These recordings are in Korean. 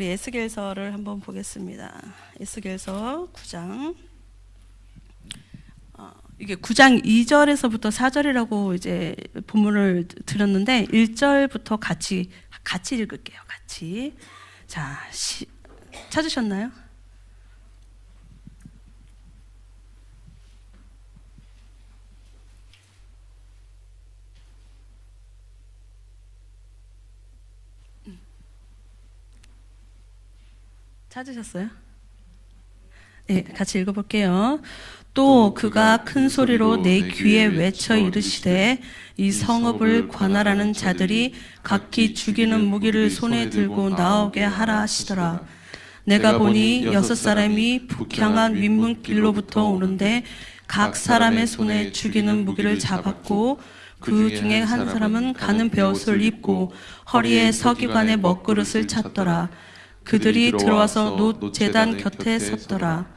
우리 에스겔서를 한번 보겠습니다. 에스겔서 9장. 이게 9장 2절에서부터 4절이라고 이제 본문을 드렸는데 1절부터 같이 읽을게요. 같이. 자, 찾으셨나요? 찾으셨어요? 네, 같이 읽어볼게요. 또 그가 큰 소리로 내 귀에 외쳐 이르시되 이 성읍을 관할하는 자들이 각기 죽이는 무기를 손에 들고 나오게 하라 하시더라. 내가 보니 6사람이 북향한 윗문길로부터 오는데 각 사람의 손에 죽이는 무기를 잡았고 그 중에 한 사람은 가는 베옷을 입고 허리에 서기관의 먹그릇을 찼더라. 그들이 들어와서 놋 제단 곁에 섰더라.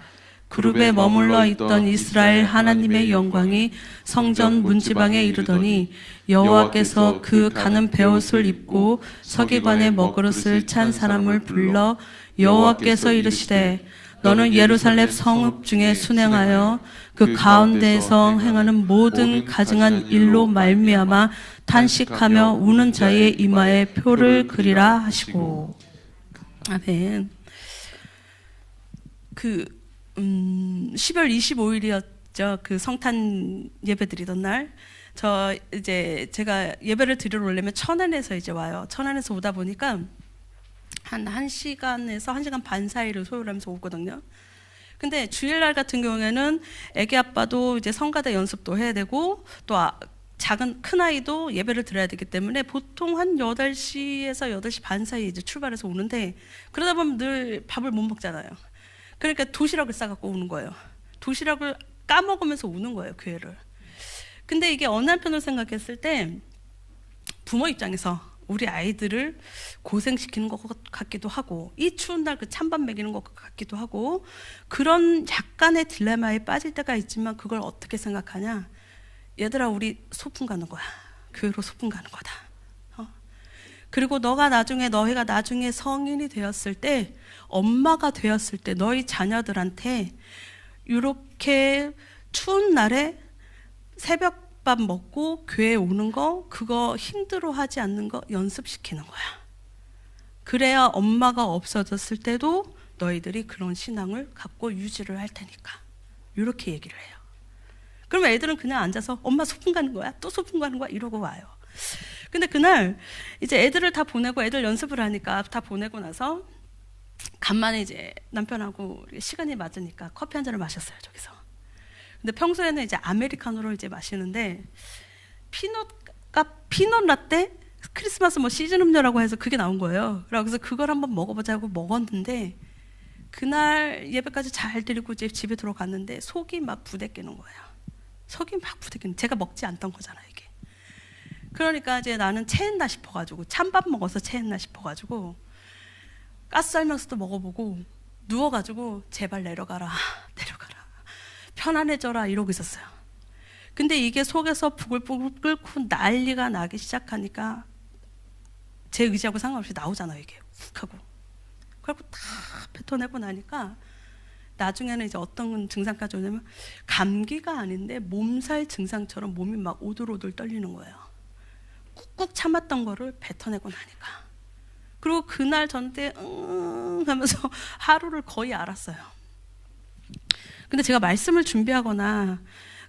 그룹에 머물러 있던 이스라엘 하나님의 영광이 성전 문지방에 이르더니 여호와께서 그 가는 베옷을 입고 서기관의 먹그릇을 찬 사람을 불러 여호와께서 이르시되 너는 예루살렘 성읍 중에 순행하여 그 가운데에서 행하는 모든 가증한 일로 말미암아 탄식하며 우는 자의 이마에 표를 그리라 하시고. 아멘. 10월 25일이었죠. 그 성탄 예배 드리던 날. 제가 예배를 드리러 오려면 천안에서 이제 와요. 천안에서 오다 보니까 한 1시간에서 1시간 반 사이를 소요하면서 오거든요. 근데 주일날 같은 경우에는 애기 아빠도 이제 성가대 연습도 해야 되고 또 큰 아이도 예배를 드려야 되기 때문에 보통 한 8시에서 8시 반 사이에 이제 출발해서 오는데 그러다 보면 늘 밥을 못 먹잖아요. 그러니까 도시락을 싸갖고 오는 거예요. 도시락을 까먹으면서 오는 거예요, 교회를. 근데 이게 어느 한편으로 생각했을 때 부모 입장에서 우리 아이들을 고생시키는 것 같기도 하고 이 추운 날 그 찬밥 먹이는 것 같기도 하고 그런 약간의 딜레마에 빠질 때가 있지만 그걸 어떻게 생각하냐? 얘들아, 우리 소풍 가는 거야. 교회로 소풍 가는 거다. 그리고 너희가 나중에 성인이 되었을 때, 엄마가 되었을 때 너희 자녀들한테 이렇게 추운 날에 새벽밥 먹고 교회 오는 거, 그거 힘들어하지 않는 거 연습시키는 거야. 그래야 엄마가 없어졌을 때도 너희들이 그런 신앙을 갖고 유지를 할 테니까. 이렇게 얘기를 해요. 그러면 애들은 그냥 앉아서 엄마 소풍 가는 거야? 또 소풍 가는 거야? 이러고 와요. 근데 그날 이제 애들을 다 보내고 애들 연습을 하니까 다 보내고 나서 간만에 이제 남편하고 시간이 맞으니까 커피 한 잔을 마셨어요, 저기서. 근데 평소에는 이제 아메리카노를 이제 마시는데 피넛 라떼? 크리스마스 뭐 시즌 음료라고 해서 그게 나온 거예요. 그래서 그걸 한번 먹어보자고 먹었는데 그날 예배까지 잘 드리고 이제 집에 들어갔는데 속이 막 부대끼는 거예요. 제가 먹지 않던 거잖아요, 이게. 그러니까 이제 나는 체했나 싶어가지고 찬밥 먹어서 체했나 싶어가지고 가스 썰면서도 먹어보고 누워가지고 제발 내려가라 편안해져라 이러고 있었어요. 근데 이게 속에서 부글부글 끓고 난리가 나기 시작하니까 제 의지하고 상관없이 나오잖아요, 이게 훅 하고. 그리고 다 뱉어내고 나니까 나중에는 이제 어떤 증상까지 오냐면 감기가 아닌데 몸살 증상처럼 몸이 막 오들오들 떨리는 거예요. 꾹꾹 참았던 거를 뱉어내고 나니까. 그리고 그날 저한테 하면서 하루를 거의 알았어요. 근데 제가 말씀을 준비하거나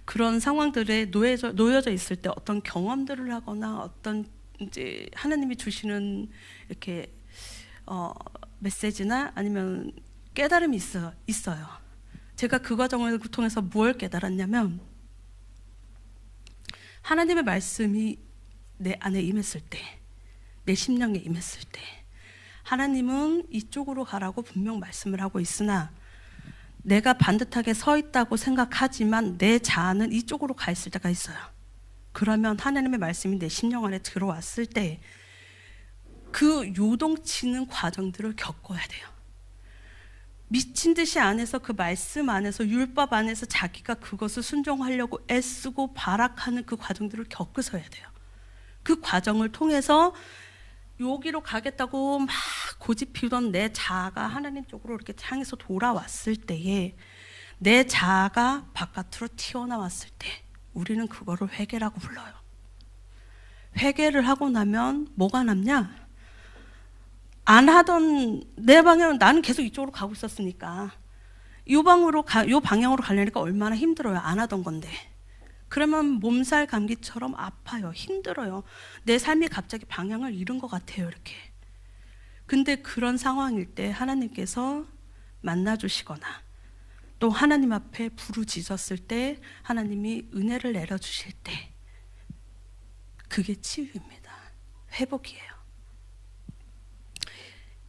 그런 상황들에 놓여져 있을 때 어떤 경험들을 하거나 어떤 이제 하나님이 주시는 이렇게 메시지나 아니면 깨달음이 있어요. 제가 그 과정을 통해서 뭘 깨달았냐면 하나님의 말씀이 내 안에 임했을 때, 내 심령에 임했을 때 하나님은 이쪽으로 가라고 분명 말씀을 하고 있으나 내가 반듯하게 서 있다고 생각하지만 내 자아는 이쪽으로 가 있을 때가 있어요. 그러면 하나님의 말씀이 내 심령 안에 들어왔을 때 그 요동치는 과정들을 겪어야 돼요. 미친 듯이 안에서 그 말씀 안에서 율법 안에서 자기가 그것을 순종하려고 애쓰고 발악하는 그 과정들을 겪으셔야 돼요. 그 과정을 통해서 여기로 가겠다고 막 고집 피우던 내 자아가 하나님 쪽으로 이렇게 향해서 돌아왔을 때에 내 자아가 바깥으로 튀어나왔을 때 우리는 그거를 회개라고 불러요. 회개를 하고 나면 뭐가 남냐? 안 하던 내 방향은 나는 계속 이쪽으로 가고 있었으니까 요 방향으로 가려니까 얼마나 힘들어요. 안 하던 건데. 그러면 몸살 감기처럼 아파요. 힘들어요. 내 삶이 갑자기 방향을 잃은 것 같아요. 이렇게. 근데 그런 상황일 때 하나님께서 만나주시거나 또 하나님 앞에 부르짖었을 때 하나님이 은혜를 내려주실 때 그게 치유입니다. 회복이에요.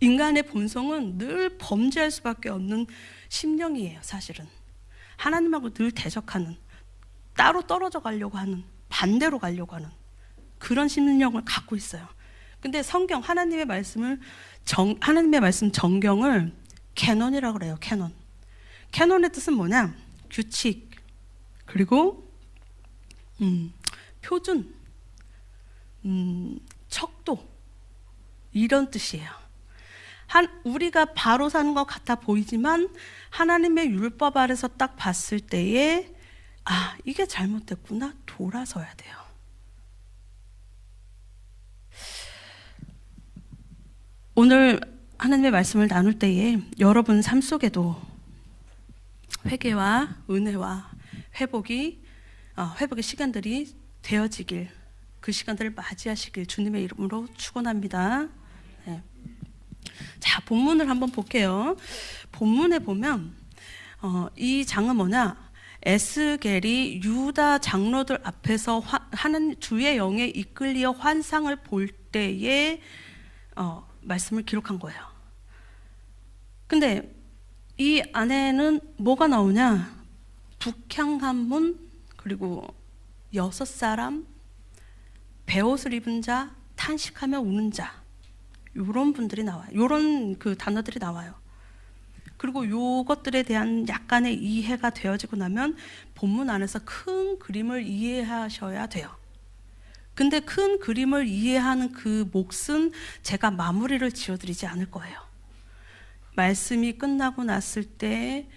인간의 본성은 늘 범죄할 수밖에 없는 심령이에요. 사실은 하나님하고 늘 대적하는, 따로 떨어져 가려고 하는, 반대로 가려고 하는 그런 심령을 갖고 있어요. 근데 성경, 하나님의 말씀 정경을 캐논이라고 그래요. 캐논의 뜻은 뭐냐? 규칙, 그리고 표준, 척도, 이런 뜻이에요. 우리가 바로 사는 것 같아 보이지만 하나님의 율법 아래서 딱 봤을 때에 이게 잘못됐구나, 돌아서야 돼요. 오늘 하나님의 말씀을 나눌 때에 여러분 삶 속에도 회개와 은혜와 회복의 시간들이 되어지길, 그 시간들을 맞이하시길 주님의 이름으로 축원합니다. 네. 자, 본문을 한번 볼게요. 본문에 보면 이 장은 뭐냐? 에스겔이 유다 장로들 앞에서 하는 주의 영에 이끌리어 환상을 볼 때에 말씀을 기록한 거예요. 근데 이 안에는 뭐가 나오냐? 북향한문, 그리고 6사람, 베옷을 입은 자, 탄식하며 우는 자, 요런 분들이 나와요. 요런 그 단어들이 나와요. 그리고 요것들에 대한 약간의 이해가 되어지고 나면 본문 안에서 큰 그림을 이해하셔야 돼요. 근데 큰 그림을 이해하는 그 몫은 제가 마무리를 지어드리지 않을 거예요. 말씀이 끝나고 났을 때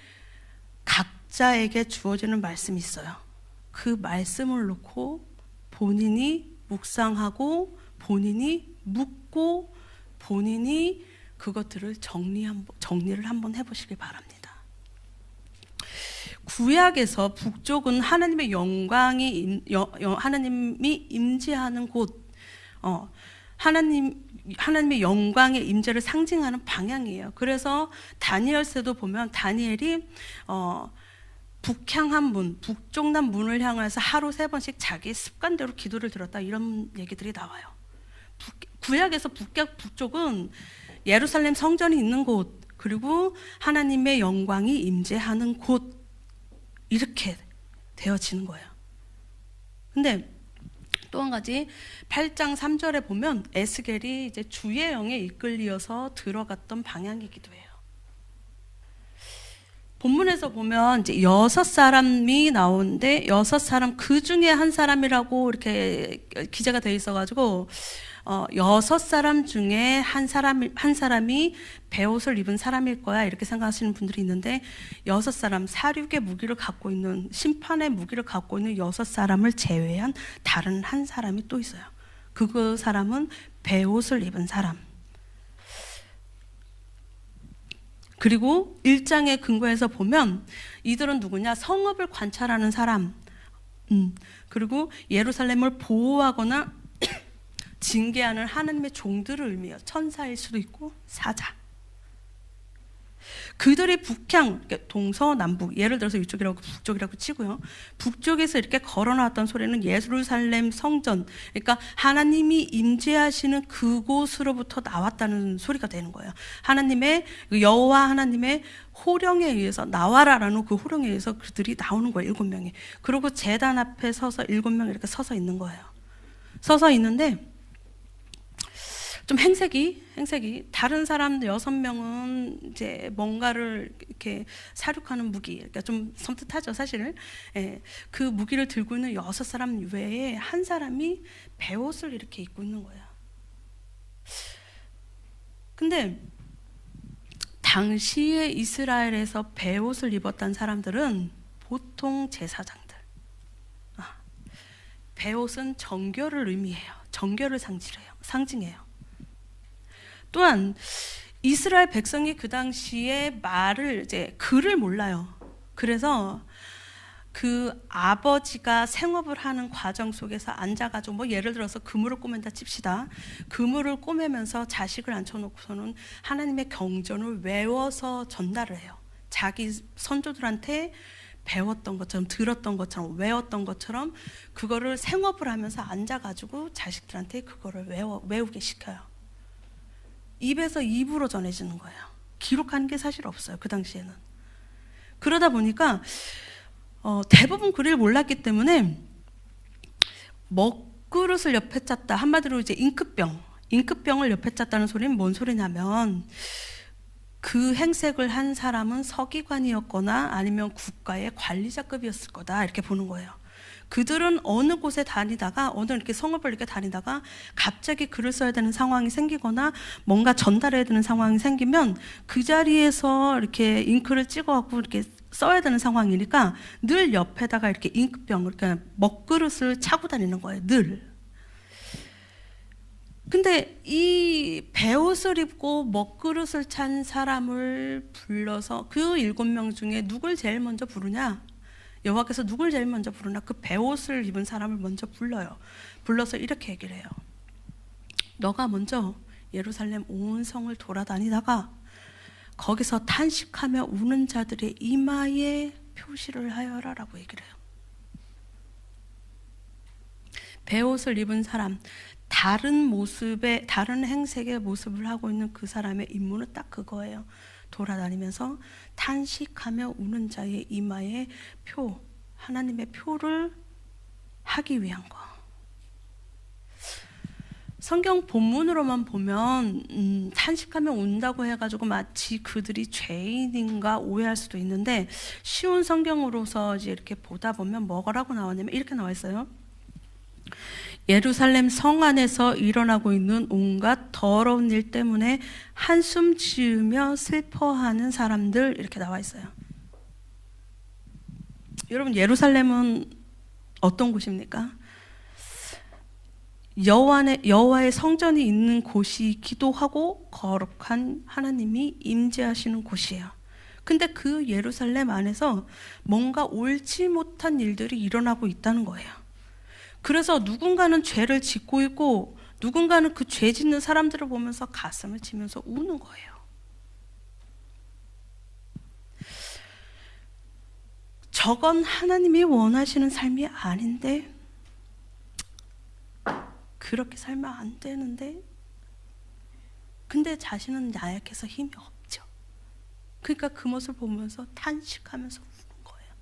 각자에게 주어지는 말씀이 있어요. 그 말씀을 놓고 본인이 묵상하고 본인이 묻고 본인이 그것들을 정리를 한번 해보시길 바랍니다. 구약에서 북쪽은 하나님의 하나님이 임재하는 곳, 하나님의 영광의 임재를 상징하는 방향이에요. 그래서 다니엘서도 보면 다니엘이 북향한 문, 북쪽남 문을 향해서 하루 3번씩 자기 습관대로 기도를 드렸다, 이런 얘기들이 나와요. 구약에서 북쪽은 예루살렘 성전이 있는 곳, 그리고 하나님의 영광이 임재하는 곳, 이렇게 되어지는 거예요. 근데 또 한 가지 8장 3절에 보면 에스겔이 이제 주의 영에 이끌려서 들어갔던 방향이기도 해요. 본문에서 보면 이제 6사람이 나오는데 6사람 그 중에 한 사람이라고 이렇게 기재가 되어 있어가지고 6사람 중에 한 사람이 베옷을 입은 사람일 거야, 이렇게 생각하시는 분들이 있는데 6사람, 사륙의 무기를 갖고 있는, 심판의 무기를 갖고 있는 6사람을 제외한 다른 한 사람이 또 있어요. 그 사람은 베옷을 입은 사람. 그리고 1장의 근거에서 보면 이들은 누구냐? 성읍을 관찰하는 사람, 그리고 예루살렘을 보호하거나 징계하는 하나님의 종들을 의미해요. 천사일 수도 있고 사자. 그들이 북향, 동서남북, 예를 들어서 이쪽이라고 북쪽이라고 치고요. 북쪽에서 이렇게 걸어나왔던 소리는 예루살렘 성전, 그러니까 하나님이 임재하시는 그곳으로부터 나왔다는 소리가 되는 거예요. 하나님의 여호와 하나님의 호령에 의해서, 나와라라는 그 호령에 의해서 그들이 나오는 거예요. 7명이. 그리고 제단 앞에 서서 7명 이렇게 서서 있는 거예요. 서서 있는데 좀 행색이 다른 사람 6명은 이제 뭔가를 이렇게 사륙하는 무기, 그러니까 좀 섬뜩하죠, 사실은. 예, 그 무기를 들고 있는 6사람 외에 한 사람이 베옷을 이렇게 입고 있는 거예요. 근데 당시에 이스라엘에서 베옷을 입었던 사람들은 보통 제사장들. 베옷은 정결을 의미해요. 정결을 상징해요. 또한 이스라엘 백성이 그 당시에 글을 몰라요. 그래서 그 아버지가 생업을 하는 과정 속에서 앉아가지고 뭐 예를 들어서 그물을 꼬맨다 칩시다. 그물을 꼬매면서 자식을 앉혀놓고서는 하나님의 경전을 외워서 전달을 해요. 자기 선조들한테 배웠던 것처럼, 들었던 것처럼, 외웠던 것처럼 그거를 생업을 하면서 앉아가지고 자식들한테 그거를 외우게 시켜요. 입에서 입으로 전해지는 거예요. 기록하는 게 사실 없어요, 그 당시에는. 그러다 보니까 대부분 글을 몰랐기 때문에 먹그릇을 옆에 짰다. 한마디로 이제 잉크병을 옆에 짰다는 소리는 뭔 소리냐면 그 행색을 한 사람은 서기관이었거나 아니면 국가의 관리자급이었을 거다, 이렇게 보는 거예요. 그들은 어느 곳에 다니다가, 어느 이렇게 성읍을 이렇게 다니다가 갑자기 글을 써야 되는 상황이 생기거나 뭔가 전달해야 되는 상황이 생기면 그 자리에서 이렇게 잉크를 찍어갖고 이렇게 써야 되는 상황이니까 늘 옆에다가 이렇게 잉크병, 그러니까 먹그릇을 차고 다니는 거예요, 늘. 근데 이 베옷을 입고 먹그릇을 찬 사람을 불러서 그 7명 중에 누굴 제일 먼저 부르냐? 여호와께서 누굴 제일 먼저 부르나? 그 베옷을 입은 사람을 먼저 불러요. 불러서 이렇게 얘기를 해요. 너가 먼저 예루살렘 온 성을 돌아다니다가 거기서 탄식하며 우는 자들의 이마에 표시를 하여라 라고 얘기를 해요. 베옷을 입은 사람, 다른 행색의 모습을 하고 있는 그 사람의 임무는 딱 그거예요. 돌아다니면서 탄식하며 우는 자의 이마에 하나님의 표를 하기 위한 거. 성경 본문으로만 보면 탄식하며 운다고 해가지고 마치 그들이 죄인인가 오해할 수도 있는데, 쉬운 성경으로서 이제 이렇게 보다 보면 뭐라고 나왔냐면 이렇게 나와 있어요. 예루살렘 성 안에서 일어나고 있는 온갖 더러운 일 때문에 한숨 지으며 슬퍼하는 사람들, 이렇게 나와 있어요. 여러분, 예루살렘은 어떤 곳입니까? 여호와의 성전이 있는 곳이기도 하고 거룩한 하나님이 임재하시는 곳이에요. 근데 그 예루살렘 안에서 뭔가 옳지 못한 일들이 일어나고 있다는 거예요. 그래서 누군가는 죄를 짓고 있고 누군가는 그 죄 짓는 사람들을 보면서 가슴을 치면서 우는 거예요. 저건 하나님이 원하시는 삶이 아닌데, 그렇게 살면 안 되는데, 근데 자신은 나약해서 힘이 없죠. 그러니까 그 모습을 보면서 탄식하면서 우는 거예요.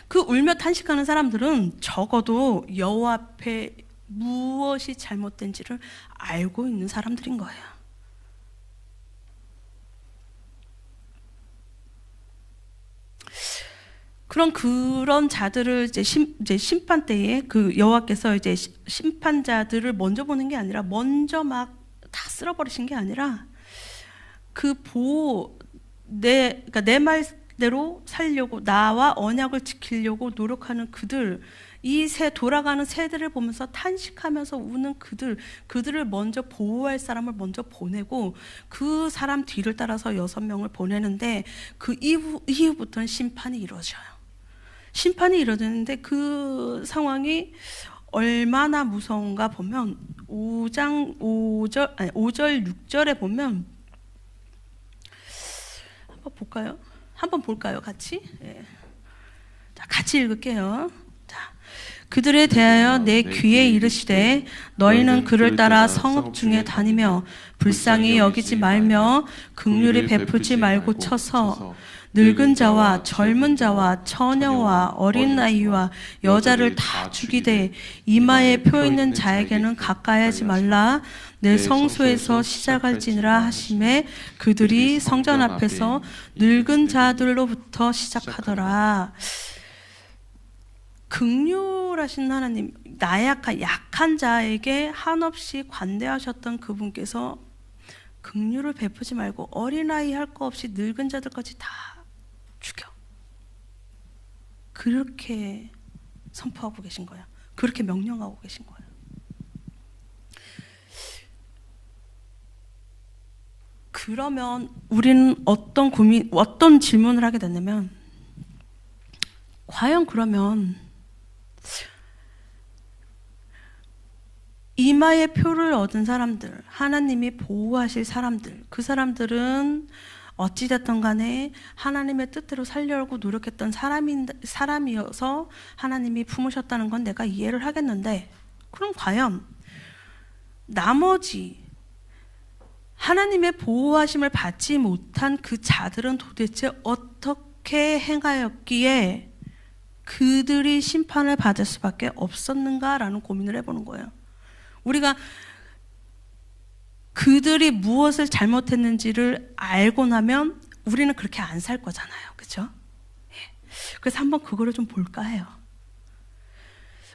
그 울며 탄식하는 사람들은 적어도 여호와 앞에 무엇이 잘못된지를 알고 있는 사람들인 거예요. 그런 자들을 이제 심판 때에 그 여호와께서 이제 심판자들을 먼저 보는 게 아니라, 먼저 막 다 쓸어버리신 게 아니라, 그러니까 내 말대로 살려고, 나와 언약을 지키려고 노력하는 그들, 돌아가는 세대를 보면서 탄식하면서 우는 그들을 먼저 보호할 사람을 먼저 보내고, 그 사람 뒤를 따라서 6명을 보내는데, 그 이후부터는 심판이 이루어져요. 심판이 이루어지는데 그 상황이 얼마나 무서운가 보면 5절 6절에 보면, 한번 볼까요? 같이? 예. 자, 같이 읽을게요. 자, 그들에 대하여 내 귀에 이르시되 너희는 그를 따라 성읍 중에 다니며 불쌍히 여기지 말며 긍휼히 베풀지 말고 쳐서 늙은 자와 젊은 자와 처녀와 어린 아이와 여자를 다 죽이되 이마에 표 있는 자에게는 가까이 하지 말라. 내 성소에서 시작할지니라 하심에 그들이 성전 앞에서 늙은 자들로부터 시작하더라. 긍휼하신 하나님, 나약한 약한 자에게 한없이 관대하셨던 그분께서 긍휼을 베푸지 말고 어린아이 할 거 없이 늙은 자들까지 다 죽여. 그렇게 선포하고 계신 거예요. 그렇게 명령하고 계신 거예요. 그러면 우리는 어떤 질문을 하게 됐냐면, 과연 그러면 이마의 표를 얻은 사람들, 하나님이 보호하실 사람들, 그 사람들은 어찌됐든 간에 하나님의 뜻대로 살려고 노력했던 사람이어서 하나님이 품으셨다는 건 내가 이해를 하겠는데, 그럼 과연 나머지 하나님의 보호하심을 받지 못한 그 자들은 도대체 어떻게 행하였기에 그들이 심판을 받을 수밖에 없었는가라는 고민을 해보는 거예요. 우리가 그들이 무엇을 잘못했는지를 알고 나면 우리는 그렇게 안 살 거잖아요. 그렇죠? 그래서 한번 그거를 좀 볼까 해요.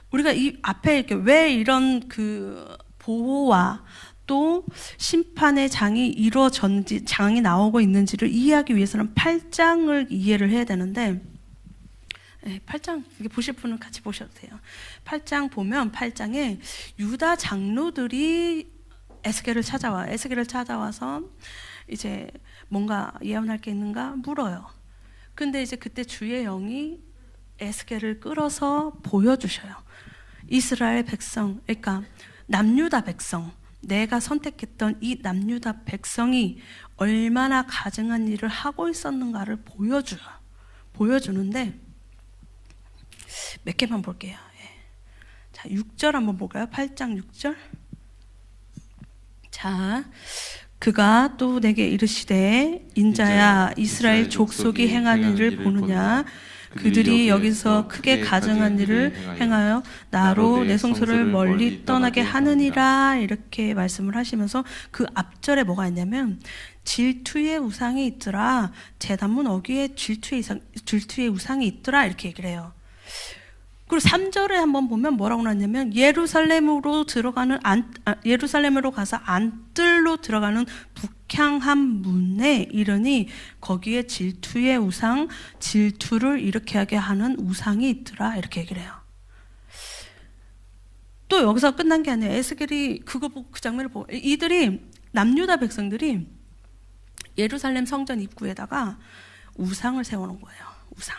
우리가 이 앞에 이렇게 왜 이런 그 보호와 또 심판의 장이 이루어졌는지, 장이 나오고 있는지를 이해하기 위해서는 8장을 이해를 해야 되는데, 8장 이게 보실 분은 같이 보셔도 돼요. 8장 보면 8장에 유다 장로들이 에스겔을 찾아와서 이제 뭔가 예언할 게 있는가 물어요. 근데 이제 그때 주의 영이 에스겔을 끌어서 보여주셔요. 이스라엘 백성, 그러니까 남유다 백성, 내가 선택했던 이 남유다 백성이 얼마나 가증한 일을 하고 있었는가를 보여주는데 몇 개만 볼게요. 자, 6절 한번 볼까요? 8장 6절. 자, 그가 또 내게 이르시되, 인자야, 이스라엘 족속이 행하는 일을 보느냐? 그들이 여기서 크게 가증한 일을 행하여 나로 내 성소를 멀리 떠나게 하느니라. 이렇게 말씀을 하시면서 그 앞절에 뭐가 있냐면, 질투의 우상이 있더라, 제단문 어귀에 질투의 우상이 있더라, 이렇게 얘기를 해요. 그리고 3절에 한번 보면 뭐라고 나왔냐면, 예루살렘으로 가서 안뜰로 들어가는 북향한 문에 이르니 거기에 질투의 우상, 질투를 일으키게 하게 하는 우상이 있더라, 이렇게 얘기를 해요. 또 여기서 끝난 게 아니에요. 에스겔이 그거 보고, 그 장면을 보고, 이들이, 남유다 백성들이 예루살렘 성전 입구에다가 우상을 세워놓은 거예요. 우상.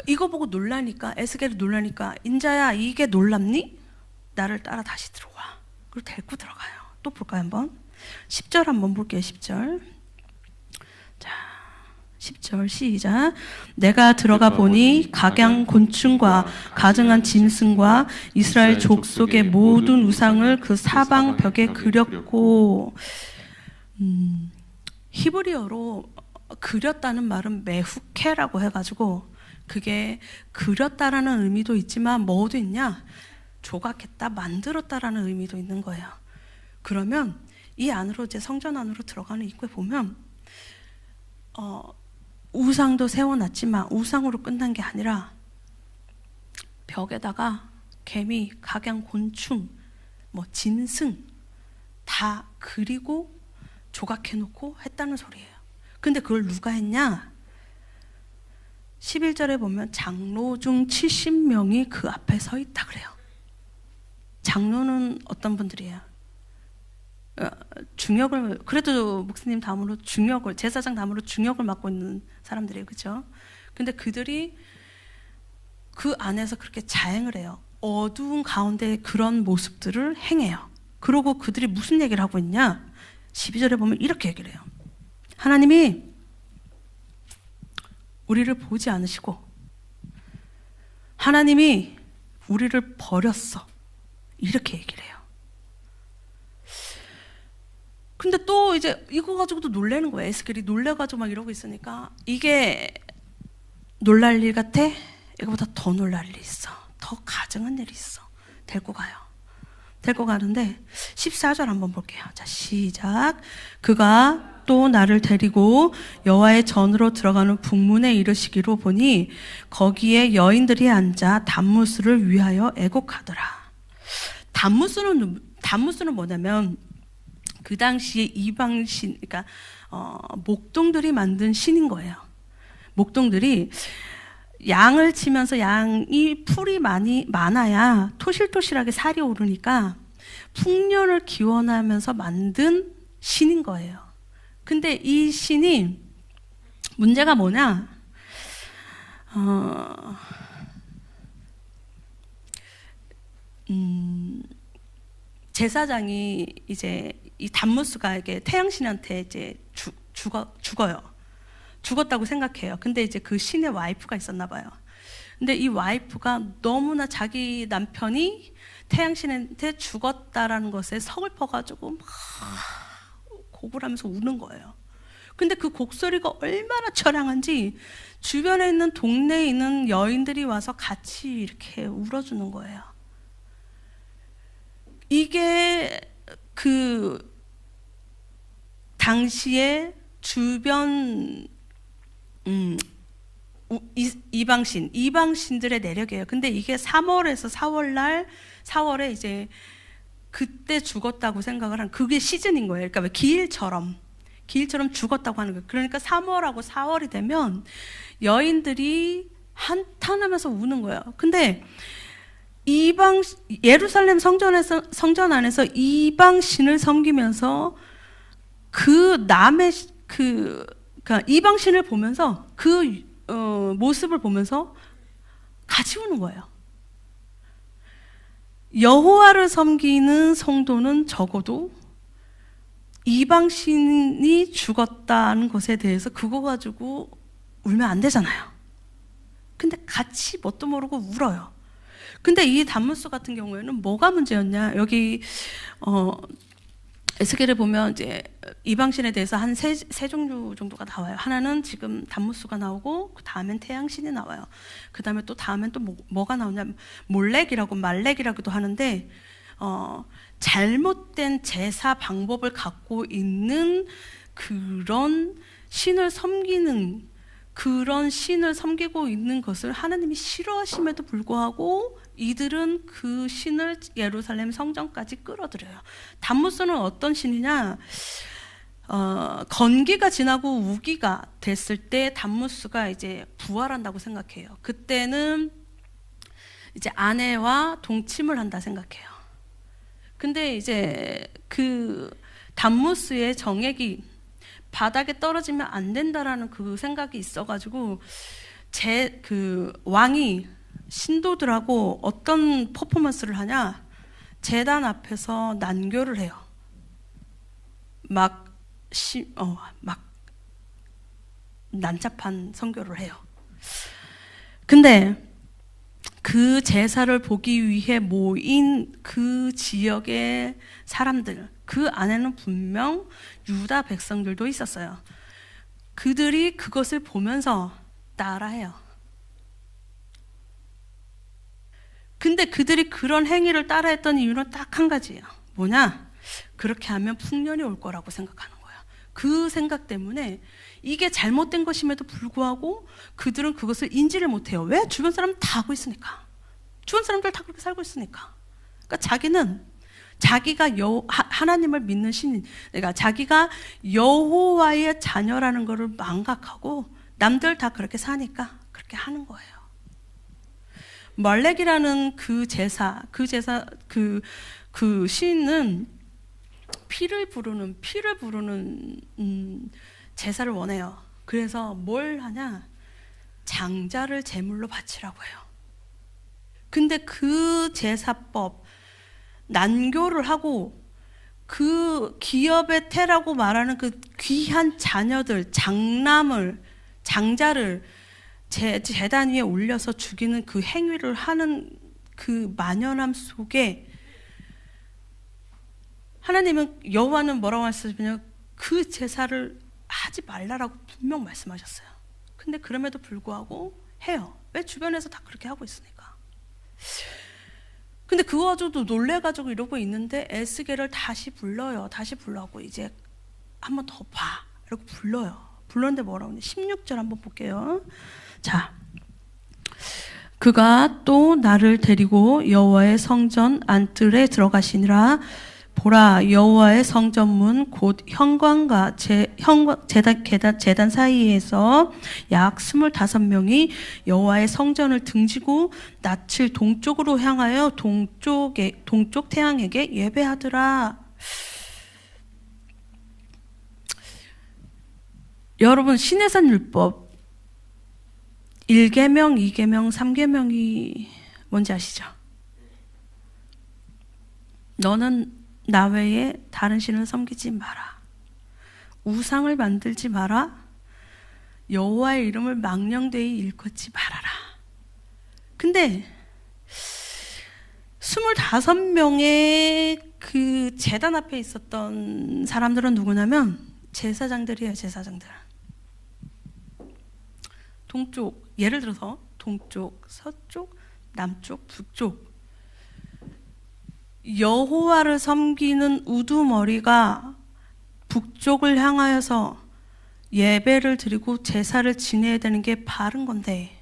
이거 보고 놀라니까, 에스겔이 놀라니까, 인자야, 이게 놀랍니? 나를 따라 다시 들어와. 그리고 데리고 들어가요. 또 볼까요, 한번? 10절 한번 볼게요, 10절. 자, 10절 시작. 내가 들어가 보니 각양 곤충과 가증한 짐승과 이스라엘 족속의 모든 우상을 그 사방 벽에 그렸고, 히브리어로 그렸다는 말은 메후케라고 해가지고, 그게 그렸다라는 의미도 있지만 뭐도 있냐? 조각했다, 만들었다라는 의미도 있는 거예요. 그러면 이 안으로, 이제 성전 안으로 들어가는 입구에 보면 우상도 세워놨지만 우상으로 끝난 게 아니라 벽에다가 개미, 각양 곤충, 뭐 짐승 다 그리고 조각해놓고 했다는 소리예요. 근데 그걸 누가 했냐? 11절에 보면 장로 중 70명이 그 앞에 서 있다 그래요. 장로는 어떤 분들이에요? 중역을, 그래도 목사님 다음으로 중역을, 제사장 다음으로 중역을 맡고 있는 사람들이에요. 그렇죠? 근데 그들이 그 안에서 그렇게 자행을 해요. 어두운 가운데 그런 모습들을 행해요. 그러고 그들이 무슨 얘기를 하고 있냐? 12절에 보면 이렇게 얘기를 해요. 하나님이 우리를 보지 않으시고 하나님이 우리를 버렸어, 이렇게 얘기를 해요. 근데 또 이제 이거 가지고도 놀라는 거예요. 에스겔이 놀래가지고 막 이러고 있으니까, 이게 놀랄 일 같아? 이거보다 더 놀랄 일이 있어. 더 가증한 일이 있어. 데리고 가요. 데리고 가는데 14절 한번 볼게요. 자, 시작. 그가 또 나를 데리고 여호와의 전으로 들어가는 북문에 이르시기로 보니 거기에 여인들이 앉아 단무스를 위하여 애곡하더라. 단무스는 뭐냐면 그 당시에 이방신, 그러니까 목동들이 만든 신인 거예요. 목동들이 양을 치면서 양이 풀이 많아야 토실토실하게 살이 오르니까 풍년을 기원하면서 만든 신인 거예요. 근데 이 신이 문제가 뭐냐? 제사장이 이제 이 단무스가 이게 태양신한테 이제 죽어요. 죽었다고 생각해요. 근데 이제 그 신의 와이프가 있었나 봐요. 근데 이 와이프가 너무나 자기 남편이 태양신한테 죽었다라는 것에 서글퍼가지고 막 곡을 하면서 우는 거예요. 근데 그 곡소리가 얼마나 처량한지 주변에 있는 동네에 있는 여인들이 와서 같이 이렇게 울어주는 거예요. 이게 그 당시에 주변 이방신들의 내력이에요. 근데 이게 3월에서 4월에 이제 그때 죽었다고 생각을 한 그게 시즌인 거예요. 그러니까 왜 기일처럼 죽었다고 하는 거예요. 그러니까 3월하고 4월이 되면 여인들이 한탄하면서 우는 거예요. 근데 예루살렘 성전 안에서 이방신을 섬기면서 그러니까 이방신을 보면서 모습을 보면서 같이 우는 거예요. 여호와를 섬기는 성도는 적어도 이방신이 죽었다는 것에 대해서 그거 가지고 울면 안 되잖아요. 근데 같이 뭣도 모르고 울어요. 근데 이 단무스 같은 경우에는 뭐가 문제였냐? 여기 에스겔을 보면 이제 이방신에 대해서 한 세 종류 정도가 나와요. 하나는 지금 단무스가 나오고 그 다음엔 태양신이 나와요. 그 다음에 또 다음엔 또 뭐가 나오냐? 말렉이라고도 하는데 잘못된 제사 방법을 갖고 있는 그런 신을 섬기고 있는 것을 하나님이 싫어하심에도 불구하고 이들은 그 신을 예루살렘 성전까지 끌어들여요. 단무스는 어떤 신이냐? 건기가 지나고 우기가 됐을 때 단무스가 이제 부활한다고 생각해요. 그때는 이제 아내와 동침을 한다 생각해요. 근데 이제 그 단무스의 정액이 바닥에 떨어지면 안 된다라는 그 생각이 있어가지고 그 왕이 신도들하고 어떤 퍼포먼스를 하냐? 제단 앞에서 난교를 해요. 막 난잡한 선교를 해요. 근데 그 제사를 보기 위해 모인 그 지역의 사람들, 그 안에는 분명 유다 백성들도 있었어요. 그들이 그것을 보면서 따라해요. 근데 그들이 그런 행위를 따라했던 이유는 딱 한 가지예요. 뭐냐? 그렇게 하면 풍년이 올 거라고 생각하는 거예요. 그 생각 때문에 이게 잘못된 것임에도 불구하고 그들은 그것을 인지를 못해요. 왜? 주변 사람 다 하고 있으니까. 주변 사람들 다 그렇게 살고 있으니까. 그러니까 자기가 하나님을 믿는 신인, 그러니까 자기가 여호와의 자녀라는 것을 망각하고 남들 다 그렇게 사니까 그렇게 하는 거예요. 말렉이라는 그 신은 피를 부르는 제사를 원해요. 그래서 뭘 하냐? 장자를 제물로 바치라고 해요. 근데 그 제사법, 난교를 하고 그 기업의 태라고 말하는 그 귀한 자녀들, 장자를 제단 위에 올려서 죽이는 그 행위를 하는 그 만연함 속에 하나님은, 여호와는 뭐라고 하셨냐면 그 제사를 하지 말라라고 분명 말씀하셨어요. 근데 그럼에도 불구하고 해요. 왜? 주변에서 다 그렇게 하고 있으니까. 근데 그거 가지고도 놀래가지고 이러고 있는데 에스겔을 다시 불러요. 다시 불러고 이제 한 번 더 봐 라고 불러요. 불렀는데 뭐라고 하냐. 16절 한번 볼게요. 자, 그가 또 나를 데리고 여호와의 성전 안뜰에 들어가시니라. 보라, 여호와의 성전문 곧 현관과 제단 사이에서 약 25명이 여호와의 성전을 등지고 낯을 동쪽으로 향하여 동쪽 태양에게 예배하더라. 여러분, 시내산 율법 1계명, 2계명, 3계명이 뭔지 아시죠? 너는 나 외에 다른 신을 섬기지 마라. 우상을 만들지 마라. 여호와의 이름을 망령되이 일컫지 말아라. 근데 25명의 그 제단 앞에 있었던 사람들은 누구냐면 제사장들이에요. 제사장들. 동쪽, 예를 들어서 동쪽, 서쪽, 남쪽, 북쪽. 여호와를 섬기는 우두머리가 북쪽을 향하여서 예배를 드리고 제사를 지내야 되는 게 바른 건데,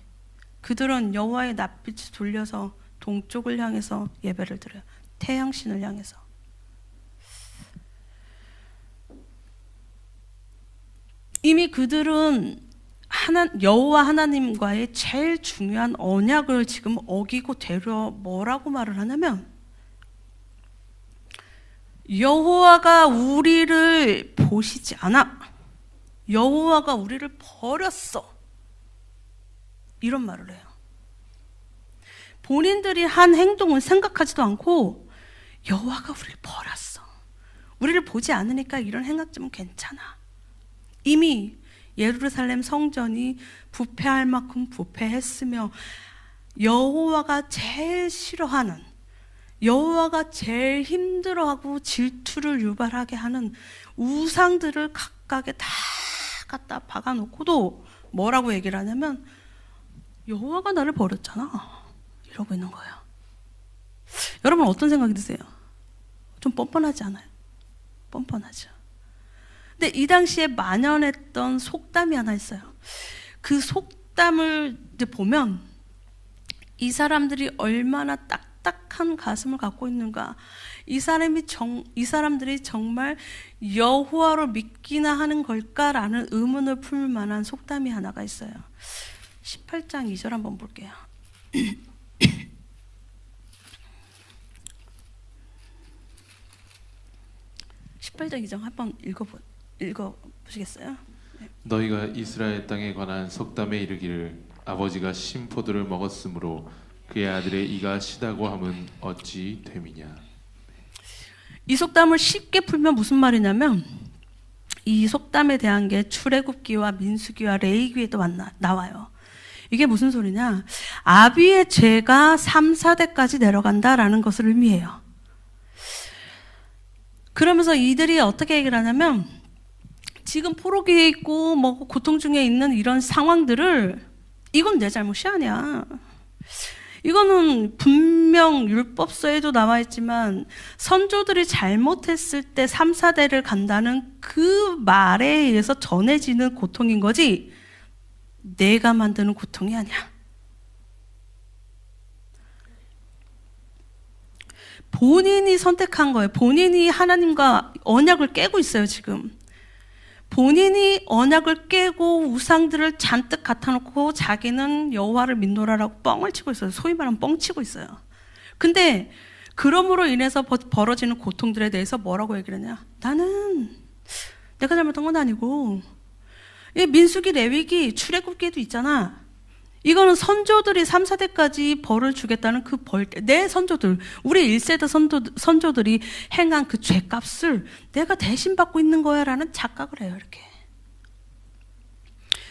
그들은 여호와의 낯빛을 돌려서 동쪽을 향해서 예배를 드려요. 태양신을 향해서. 이미 그들은 여호와 하나님과의 제일 중요한 언약을 지금 어기고 되려 뭐라고 말을 하냐면, 여호와가 우리를 보시지 않아. 여호와가 우리를 버렸어. 이런 말을 해요. 본인들이 한 행동을 생각하지도 않고 여호와가 우리를 버렸어. 우리를 보지 않으니까 이런 행각 좀 괜찮아. 이미 예루살렘 성전이 부패할 만큼 부패했으며 여호와가 제일 싫어하는, 여호와가 제일 힘들어하고 질투를 유발하게 하는 우상들을 각각에 다 갖다 박아놓고도 뭐라고 얘기를 하냐면 여호와가 나를 버렸잖아 이러고 있는 거예요. 여러분 어떤 생각이 드세요? 좀 뻔뻔하지 않아요? 뻔뻔하죠. 근데 이 당시에 만연했던 속담이 하나 있어요. 그 속담을 이제 보면 이 사람들이 얼마나 딱딱한 가슴을 갖고 있는가, 이 사람들이 정말 여호와를 믿기나 하는 걸까라는 의문을 풀 만한 속담이 하나가 있어요. 18장 2절 한번 볼게요. 18장 2절 한번 읽어보시겠어요? 네. 너희가 이스라엘 땅에 관한 속담에 이르기를 아버지가 신포도를 먹었으므로 그의 아들의 이가 시다고 함은 어찌 됨이냐. 이 속담을 쉽게 풀면 무슨 말이냐면, 이 속담에 대한 게 출애굽기와 민수기와 레위기에도 나와요. 이게 무슨 소리냐? 아비의 죄가 3, 4대까지 내려간다라는 것을 의미해요. 그러면서 이들이 어떻게 얘기를 하냐면, 지금 포로기에 있고 뭐 고통 중에 있는 이런 상황들을 이건 내 잘못이 아니야. 이거는 분명 율법서에도 나와 있지만 선조들이 잘못했을 때 3, 4대를 간다는 그 말에 의해서 전해지는 고통인 거지 내가 만드는 고통이 아니야. 본인이 선택한 거예요. 본인이 하나님과 언약을 깨고 있어요, 지금. 본인이 언약을 깨고 우상들을 잔뜩 갖다 놓고 자기는 여호와를 믿노라라고 뻥을 치고 있어요. 소위 말하면 뻥치고 있어요. 근데 그럼으로 인해서 벌어지는 고통들에 대해서 뭐라고 얘기를 하냐? 나는 내가 잘못한 건 아니고, 이 민수기, 레위기, 출애굽기에도 있잖아. 이거는 선조들이 3, 4대까지 벌을 주겠다는 그 벌, 내 선조들, 우리 1세대 선조들이 행한 그 죄값을 내가 대신 받고 있는 거야 라는 착각을 해요, 이렇게.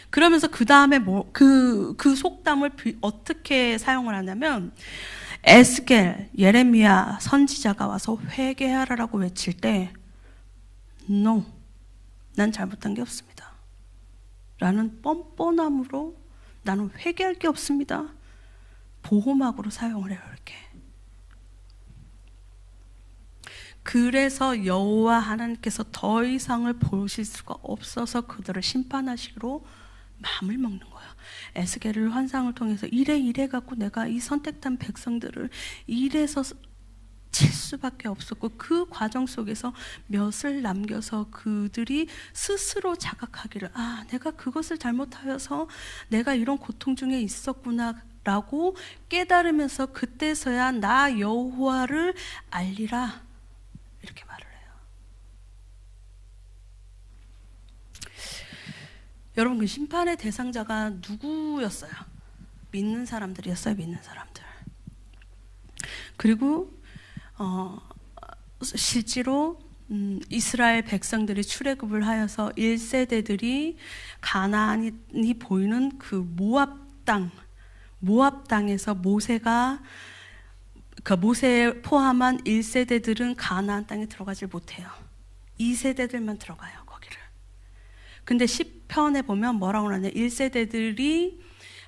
그러면서 그 다음에 그 속담을 어떻게 사용을 하냐면, 에스겔, 예레미야 선지자가 와서 회개하라라고 외칠 때, No, 난 잘못한 게 없습니다 라는 뻔뻔함으로 나는 회개할 게 없습니다. 보호막으로 사용을 해요, 이렇게. 그래서 여호와 하나님께서 더 이상을 보실 수가 없어서 그들을 심판하시기로 마음을 먹는 거예요. 에스겔을 환상을 통해서 이래 갖고 내가 이 선택된 백성들을 이래서 칠 수밖에 없었고, 그 과정 속에서 몇을 남겨서 그들이 스스로 자각하기를, 아, 내가 그것을 잘못하여서 내가 이런 고통 중에 있었구나 라고 깨달으면서 그때서야 나 여호와를 알리라 이렇게 말을 해요. 여러분, 그 심판의 대상자가 누구였어요? 믿는 사람들이었어요. 믿는 사람들. 그리고 실제로 이스라엘 백성들이 출애굽을 하여서 1세대들이 가나안이 보이는 그 모압 땅에서 모세가, 그 모세에 포함한 1세대들은 가나안 땅에 들어가질 못해요. 2세대들만 들어가요, 거기를. 근데 시편에 보면 뭐라고 하냐, 1세대들이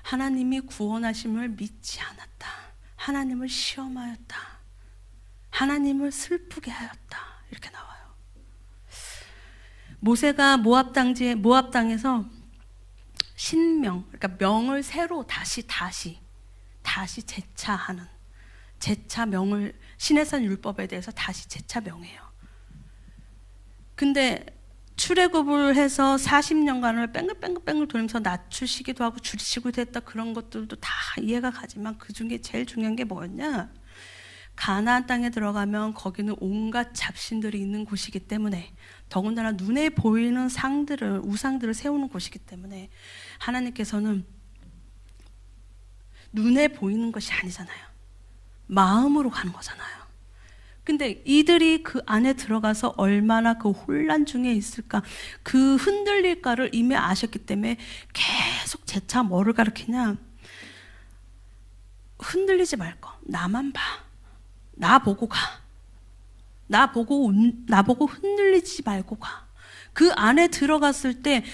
하나님이 구원하심을 믿지 않았다, 하나님을 시험하였다, 하나님을 슬프게 하였다, 이렇게 나와요. 모세가 모압 땅에서 신명, 그러니까 명을 새로 다시 재차하는, 재차 명을, 시내산 율법에 대해서 다시 재차 명해요. 근데 출애굽을 해서 40년간을 뺑글뺑글 돌면서 낮추시기도 하고 줄이시기도 했다, 그런 것들도 다 이해가 가지만 그 중에 제일 중요한 게 뭐였냐, 가나안 땅에 들어가면 거기는 온갖 잡신들이 있는 곳이기 때문에, 더군다나 눈에 보이는 우상들을 세우는 곳이기 때문에 하나님께서는 눈에 보이는 것이 아니잖아요. 마음으로 가는 거잖아요. 근데 이들이 그 안에 들어가서 얼마나 그 혼란 중에 있을까, 그 흔들릴까를 이미 아셨기 때문에 계속 재차 뭐를 가르치냐, 흔들리지 말고 나만 봐, 나보고 가, 나보고 흔들리지 말고 가. 그 안에 들어갔을 때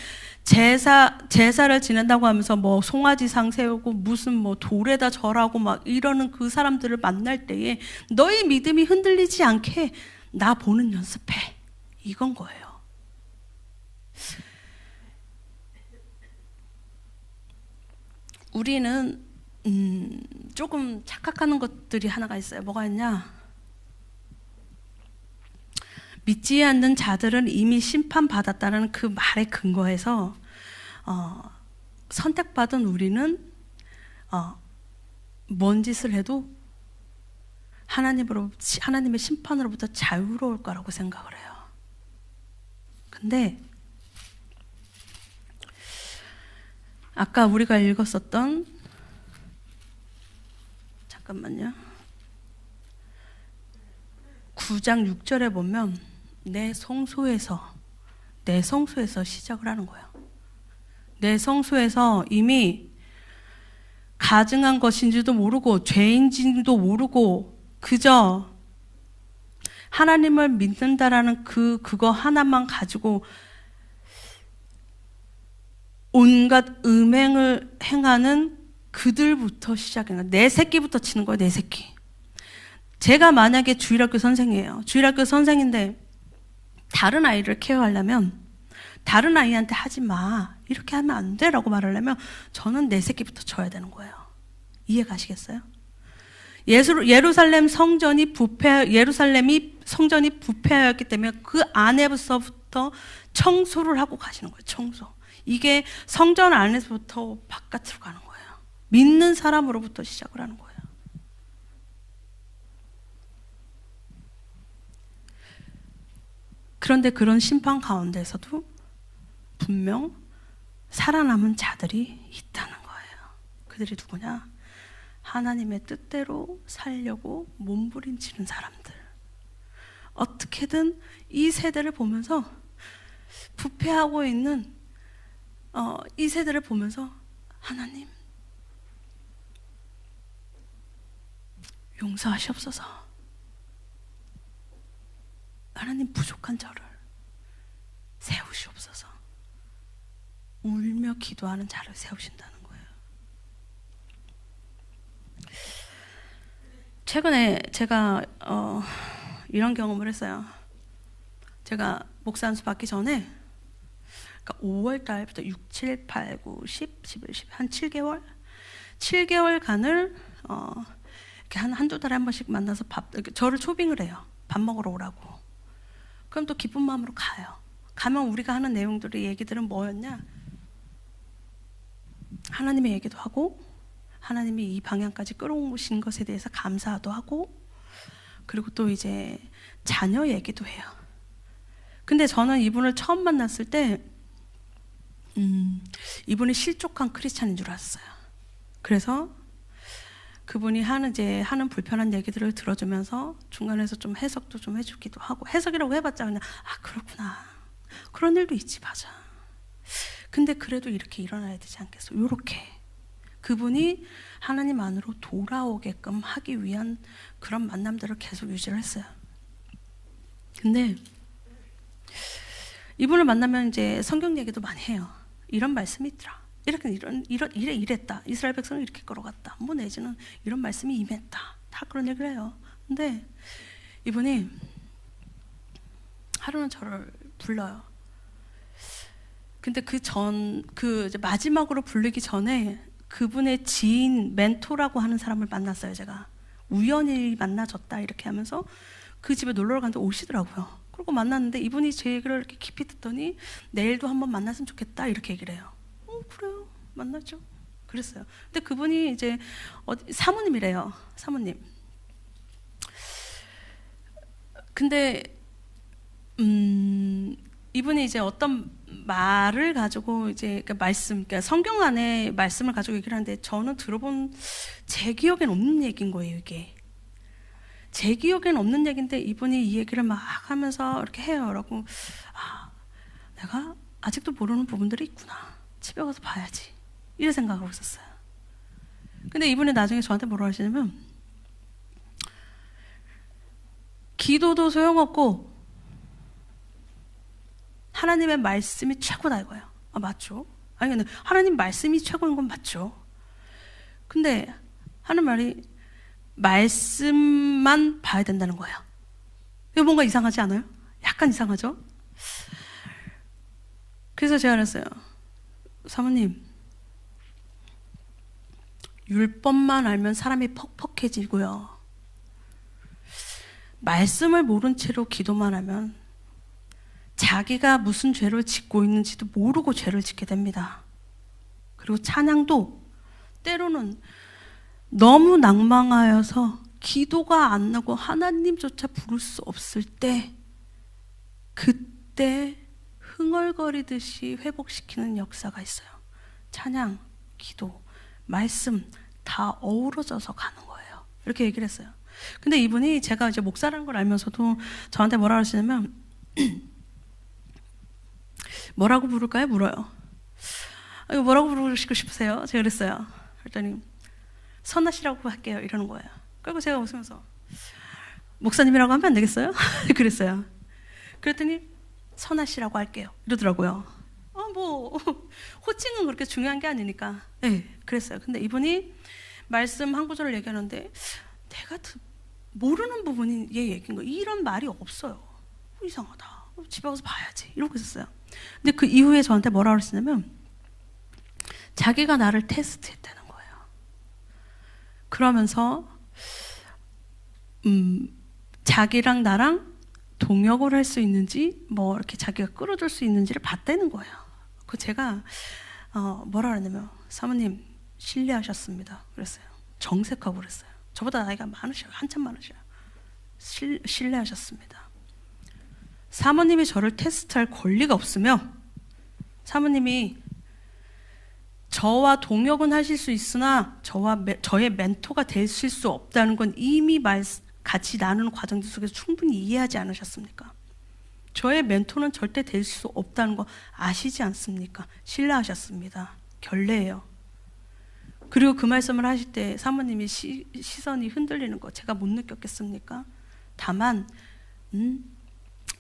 제사를 지낸다고 하면서 뭐 송아지상 세우고 무슨 뭐 돌에다 절하고 막 이러는 그 사람들을 만날 때에 너희 믿음이 흔들리지 않게 나 보는 연습해, 이건 거예요. 우리는 조금 착각하는 것들이 하나가 있어요. 뭐가 있냐, 믿지 않는 자들은 이미 심판받았다는 그 말에 근거해서 선택받은 우리는 뭔 짓을 해도 하나님의 심판으로부터 자유로울 거라고 생각을 해요. 근데 아까 우리가 읽었었던, 잠깐만요, 9장 6절에 보면 내 성소에서 시작을 하는 거예요. 내 성소에서 이미 가증한 것인지도 모르고 죄인지도 모르고 그저 하나님을 믿는다라는 그거 하나만 가지고 온갖 음행을 행하는 그들부터 시작해요. 내 새끼부터 치는 거예요. 내 새끼. 제가 만약에 주일학교 선생이에요. 주일학교 선생인데 다른 아이를 케어하려면 다른 아이한테 하지 마, 이렇게 하면 안 돼 라고 말하려면 저는 내 새끼부터 쳐야 되는 거예요. 이해 가시겠어요? 예루살렘이 성전이 부패하였기 때문에 그 안에서부터 청소를 하고 가시는 거예요. 청소. 이게 성전 안에서부터 바깥으로 가는 거예요. 믿는 사람으로부터 시작을 하는 거예요. 그런데 그런 심판 가운데서도 분명 살아남은 자들이 있다는 거예요. 그들이 누구냐? 하나님의 뜻대로 살려고 몸부림치는 사람들. 어떻게든 이 세대를 보면서, 부패하고 있는 이 세대를 보면서, 하나님 용서하시옵소서, 하나님 부족한 저를 세우시옵소서, 울며 기도하는 자를 세우신다는 거예요. 최근에 제가 이런 경험을 했어요. 제가 목사 안수 받기 전에 그러니까 5월 달부터 6, 7, 8, 9, 10, 11, 12, 한 7개월? 7개월간을 이렇게 한두 달에 한 번씩 만나서 저를 초빙을 해요. 밥 먹으러 오라고. 그럼 또 기쁜 마음으로 가요. 가면 우리가 하는 내용들의 얘기들은 뭐였냐? 하나님의 얘기도 하고 하나님이 이 방향까지 끌어오신 것에 대해서 감사도 하고 그리고 또 이제 자녀 얘기도 해요. 근데 저는 이분을 처음 만났을 때 이분이 실족한 크리스찬인 줄 알았어요. 그래서 그분이 하는 불편한 얘기들을 들어주면서 중간에서 좀 해석도 좀 해주기도 하고 해석이라고 해봤자 그냥 그렇구나 그런 일도 있지 맞아. 근데 그래도 이렇게 일어나야 되지 않겠어? 요렇게 그분이 하나님 안으로 돌아오게끔 하기 위한 그런 만남들을 계속 유지를 했어요. 근데 이분을 만나면 이제 성경 얘기도 많이 해요. 이런 말씀이 있더라. 이랬다. 이스라엘 백성을 이렇게 끌어갔다. 뭐 내지는 이런 말씀이 임했다. 다 그런 얘기를 해요. 근데 이분이 하루는 저를 불러요. 근데 이제 마지막으로 부르기 전에 그분의 지인, 멘토라고 하는 사람을 만났어요, 제가. 우연히 만나졌다, 이렇게 하면서 그 집에 놀러 갔는데 오시더라고요. 그리고 만났는데 이분이 제 얘기를 이렇게 깊이 듣더니 내일도 한번 만났으면 좋겠다, 이렇게 얘기를 해요. 그래요. 만나죠. 그랬어요. 근데 그분이 이제 사모님이래요. 사모님. 근데 이분이 이제 어떤 말을 가지고 이제 그러니까 성경 안에 말씀을 가지고 얘기를 하는데 저는 들어본 제 기억엔 없는 얘기인 거예요, 이게. 제 기억엔 없는 얘기인데 이분이 이 얘기를 막 하면서 이렇게 해요. 라고 내가 아직도 모르는 부분들이 있구나. 집에 가서 봐야지. 이런 생각하고 있었어요. 근데 이분이 나중에 저한테 뭐라고 하시냐면 기도도 소용없고 하나님의 말씀이 최고다 이거예요. 맞죠? 아니 근데 하나님 말씀이 최고인 건 맞죠. 근데 하는 말이 말씀만 봐야 된다는 거예요. 이거 뭔가 이상하지 않아요? 약간 이상하죠? 그래서 제가 그랬어요. 사모님, 율법만 알면 사람이 퍽퍽해지고요. 말씀을 모른 채로 기도만 하면 자기가 무슨 죄를 짓고 있는지도 모르고 죄를 짓게 됩니다. 그리고 찬양도 때로는 너무 낭망하여서 기도가 안 나고 하나님조차 부를 수 없을 때 그때 흥얼거리듯이 회복시키는 역사가 있어요. 찬양, 기도, 말씀 다 어우러져서 가는 거예요. 이렇게 얘기를 했어요. 근데 이분이 제가 이제 목사라는 걸 알면서도 저한테 뭐라 그러시냐면 뭐라고 부를까요? 물어요. 이거 뭐라고 부르시고 싶으세요? 제가 그랬어요. 그랬더니 선아 씨라고 할게요. 이러는 거예요. 그리고 제가 웃으면서 목사님이라고 하면 안 되겠어요? 그랬어요. 그랬더니 선아 씨라고 할게요. 이러더라고요. 뭐 호칭은 그렇게 중요한 게 아니니까. 네, 그랬어요. 근데 이분이 말씀 한 구절을 얘기하는데 내가 모르는 부분이 얘 얘기인 거예요. 이런 말이 없어요. 이상하다. 집에 가서 봐야지. 이러고 있었어요. 근데 그 이후에 저한테 뭐라 그러시냐면 자기가 나를 테스트했다는 거예요. 그러면서 자기랑 나랑 동역을 할 수 있는지 뭐 이렇게 자기가 끌어줄 수 있는지를 봤다는 거예요. 그 제가 뭐라 그러냐면 사모님 신뢰하셨습니다. 그랬어요. 정색하고 그랬어요. 저보다 나이가 많으셔요. 한참 많으셔요. 신뢰하셨습니다. 사모님이 저를 테스트할 권리가 없으며 사모님이 저와 동역은 하실 수 있으나 저의 멘토가 되실 수 없다는 건 이미 같이 나누는 과정들 속에서 충분히 이해하지 않으셨습니까? 저의 멘토는 절대 될 수 없다는 거 아시지 않습니까? 신뢰하셨습니다. 결례예요. 그리고 그 말씀을 하실 때 사모님이 시선이 흔들리는 거 제가 못 느꼈겠습니까? 다만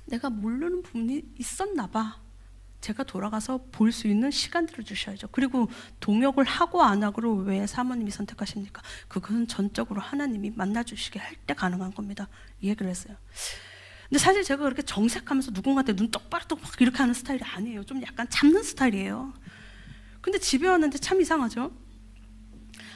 내가 모르는 부분이 있었나 봐. 제가 돌아가서 볼 수 있는 시간들을 주셔야죠. 그리고 동역을 하고 안 하고를 왜 사모님이 선택하십니까? 그건 전적으로 하나님이 만나주시게 할 때 가능한 겁니다. 이 얘기를 했어요. 근데 사실 제가 그렇게 정색하면서 누군가한테 눈 똑바로 막 이렇게 하는 스타일이 아니에요. 좀 약간 참는 스타일이에요. 근데 집에 왔는데 참 이상하죠?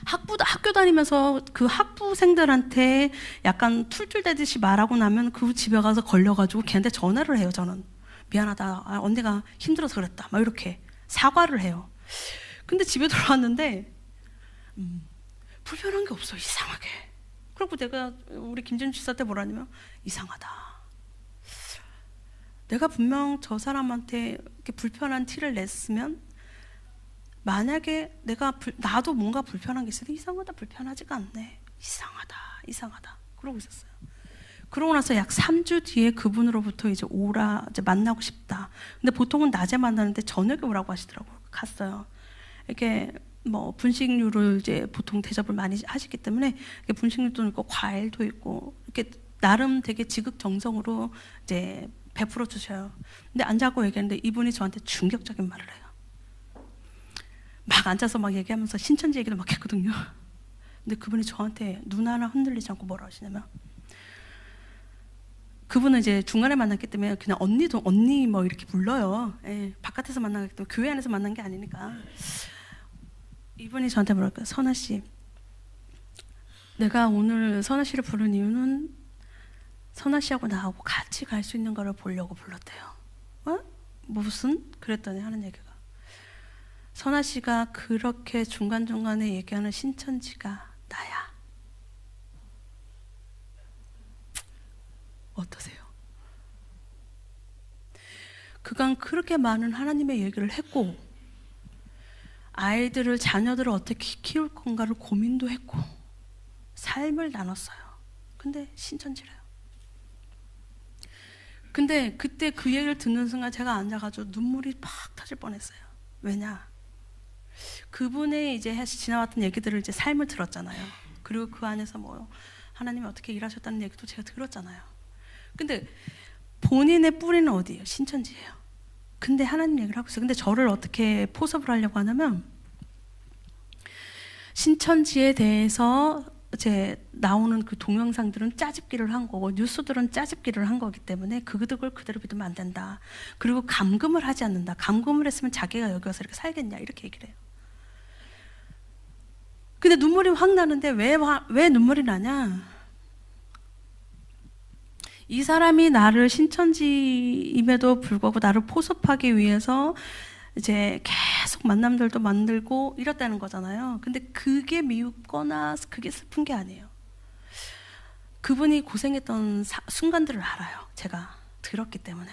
학교 다니면서 그 학부생들한테 약간 툴툴대듯이 말하고 나면 그 집에 가서 걸려가지고 걔한테 전화를 해요. 저는 미안하다, 언니가 힘들어서 그랬다, 막 이렇게 사과를 해요. 근데 집에 들어왔는데 불편한 게 없어, 이상하게. 그리고 내가 우리 김진주 지사한테 뭐라냐면, 이상하다, 내가 분명 저 사람한테 이렇게 불편한 티를 냈으면, 만약에 나도 뭔가 불편한 게 있어도 이상하다, 불편하지가 않네, 이상하다 그러고 있었어요. 그러고 나서 약 3주 뒤에 그분으로부터 이제 이제 만나고 싶다. 근데 보통은 낮에 만나는데 저녁에 오라고 하시더라고요. 갔어요. 이렇게 뭐 분식류를 이제 보통 대접을 많이 하시기 때문에 분식류도 있고 과일도 있고 이렇게 나름 되게 지극정성으로 이제 베풀어 주셔요. 근데 앉아고 얘기하는데 이분이 저한테 충격적인 말을 해요. 막 앉아서 막 얘기하면서 신천지 얘기도 막 했거든요. 근데 그분이 저한테 눈 하나 흔들리지 않고 뭐라 하시냐면, 그분은 이제 중간에 만났기 때문에 그냥 언니 뭐 이렇게 불러요. 예, 바깥에서 만나기 때문에 교회 안에서 만난 게 아니니까. 이분이 저한테 뭐랄까요? 선아 씨, 내가 오늘 선아 씨를 부른 이유는 선아 씨하고 나하고 같이 갈 수 있는 거를 보려고 불렀대요. 무슨? 그랬더니 하는 얘기가, 선아 씨가 그렇게 중간중간에 얘기하는 신천지가 나야. 어떠세요? 그간 그렇게 많은 하나님의 얘기를 했고, 자녀들을 어떻게 키울 건가를 고민도 했고, 삶을 나눴어요. 근데 신천지래요. 근데 그때 그 얘기를 듣는 순간 제가 앉아가지고 눈물이 팍 터질 뻔했어요. 왜냐? 그분의 이제 지나왔던 얘기들을 이제 삶을 들었잖아요. 그리고 그 안에서 뭐 하나님이 어떻게 일하셨다는 얘기도 제가 들었잖아요. 근데 본인의 뿌리는 어디예요? 신천지예요. 근데 하나님 얘기를 하고 있어요. 근데 저를 어떻게 포섭을 하려고 하냐면, 신천지에 대해서 이제 나오는 그 동영상들은 짜집기를 한 거고 뉴스들은 짜집기를 한 거기 때문에 그걸 그대로 믿으면 안 된다. 그리고 감금을 하지 않는다. 감금을 했으면 자기가 여기 와서 이렇게 살겠냐, 이렇게 얘기를 해요. 근데 눈물이 확 나는데 왜 눈물이 나냐? 이 사람이 나를 신천지임에도 불구하고 나를 포섭하기 위해서 이제 계속 만남들도 만들고 이랬다는 거잖아요. 근데 그게 미흡거나 그게 슬픈 게 아니에요. 그분이 고생했던 순간들을 알아요. 제가 들었기 때문에.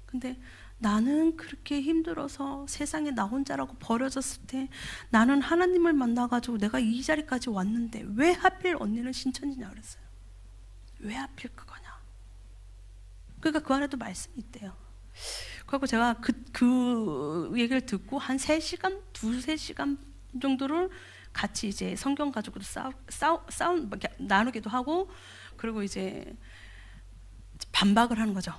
근데 나는 그렇게 힘들어서 세상에 나 혼자라고 버려졌을 때 나는 하나님을 만나가지고 내가 이 자리까지 왔는데 왜 하필 언니는 신천지냐 그랬어요. 왜 하필 그거냐. 그러니까 그 안에도 말씀이 있대요. 그리고 제가 그 얘기를 듣고 한 3시간, 2-3시간 정도를 같이 이제 성경 가지고도 나누기도 하고, 그리고 이제 반박을 하는 거죠.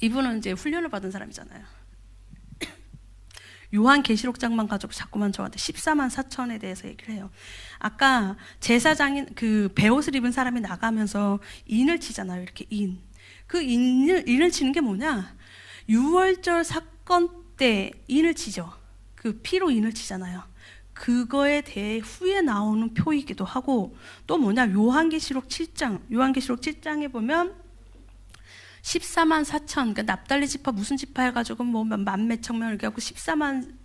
이분은 이제 훈련을 받은 사람이잖아요. 요한계시록장만 가지고 자꾸만 저한테 14만 4천에 대해서 얘기를 해요. 아까 제사장인 그 베옷을 입은 사람이 나가면서 인을 치잖아요. 이렇게 인. 그 인을 치는 게 뭐냐? 6월절 사건 때 인을 치죠. 그 피로 인을 치잖아요. 그거에 대해 후에 나오는 표이기도 하고, 또 뭐냐? 요한계시록 7장에 보면 14만 4천, 그러니까 납달리 지파 무슨 지파 해가지고 뭐 만몇천 명 이렇게 하고 14만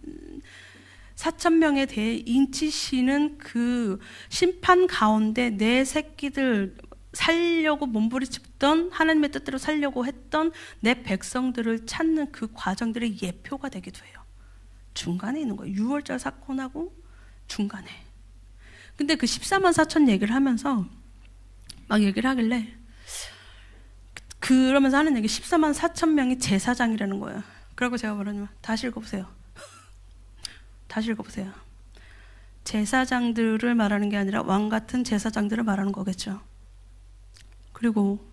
4천 명에 대해 인치시는 그 심판 가운데 내 새끼들 살려고 몸부림쳤던, 하나님의 뜻대로 살려고 했던 내 백성들을 찾는 그 과정들의 예표가 되기도 해요. 중간에 있는 거예요. 6월절 사건하고 중간에. 근데 그 14만 4천 얘기를 하면서 막 얘기를 하길래, 그러면서 하는 얘기 14만 4천 명이 제사장이라는 거예요. 그리고 제가 뭐라냐면, 다시 읽어보세요. 다시 읽어보세요. 제사장들을 말하는 게 아니라 왕 같은 제사장들을 말하는 거겠죠. 그리고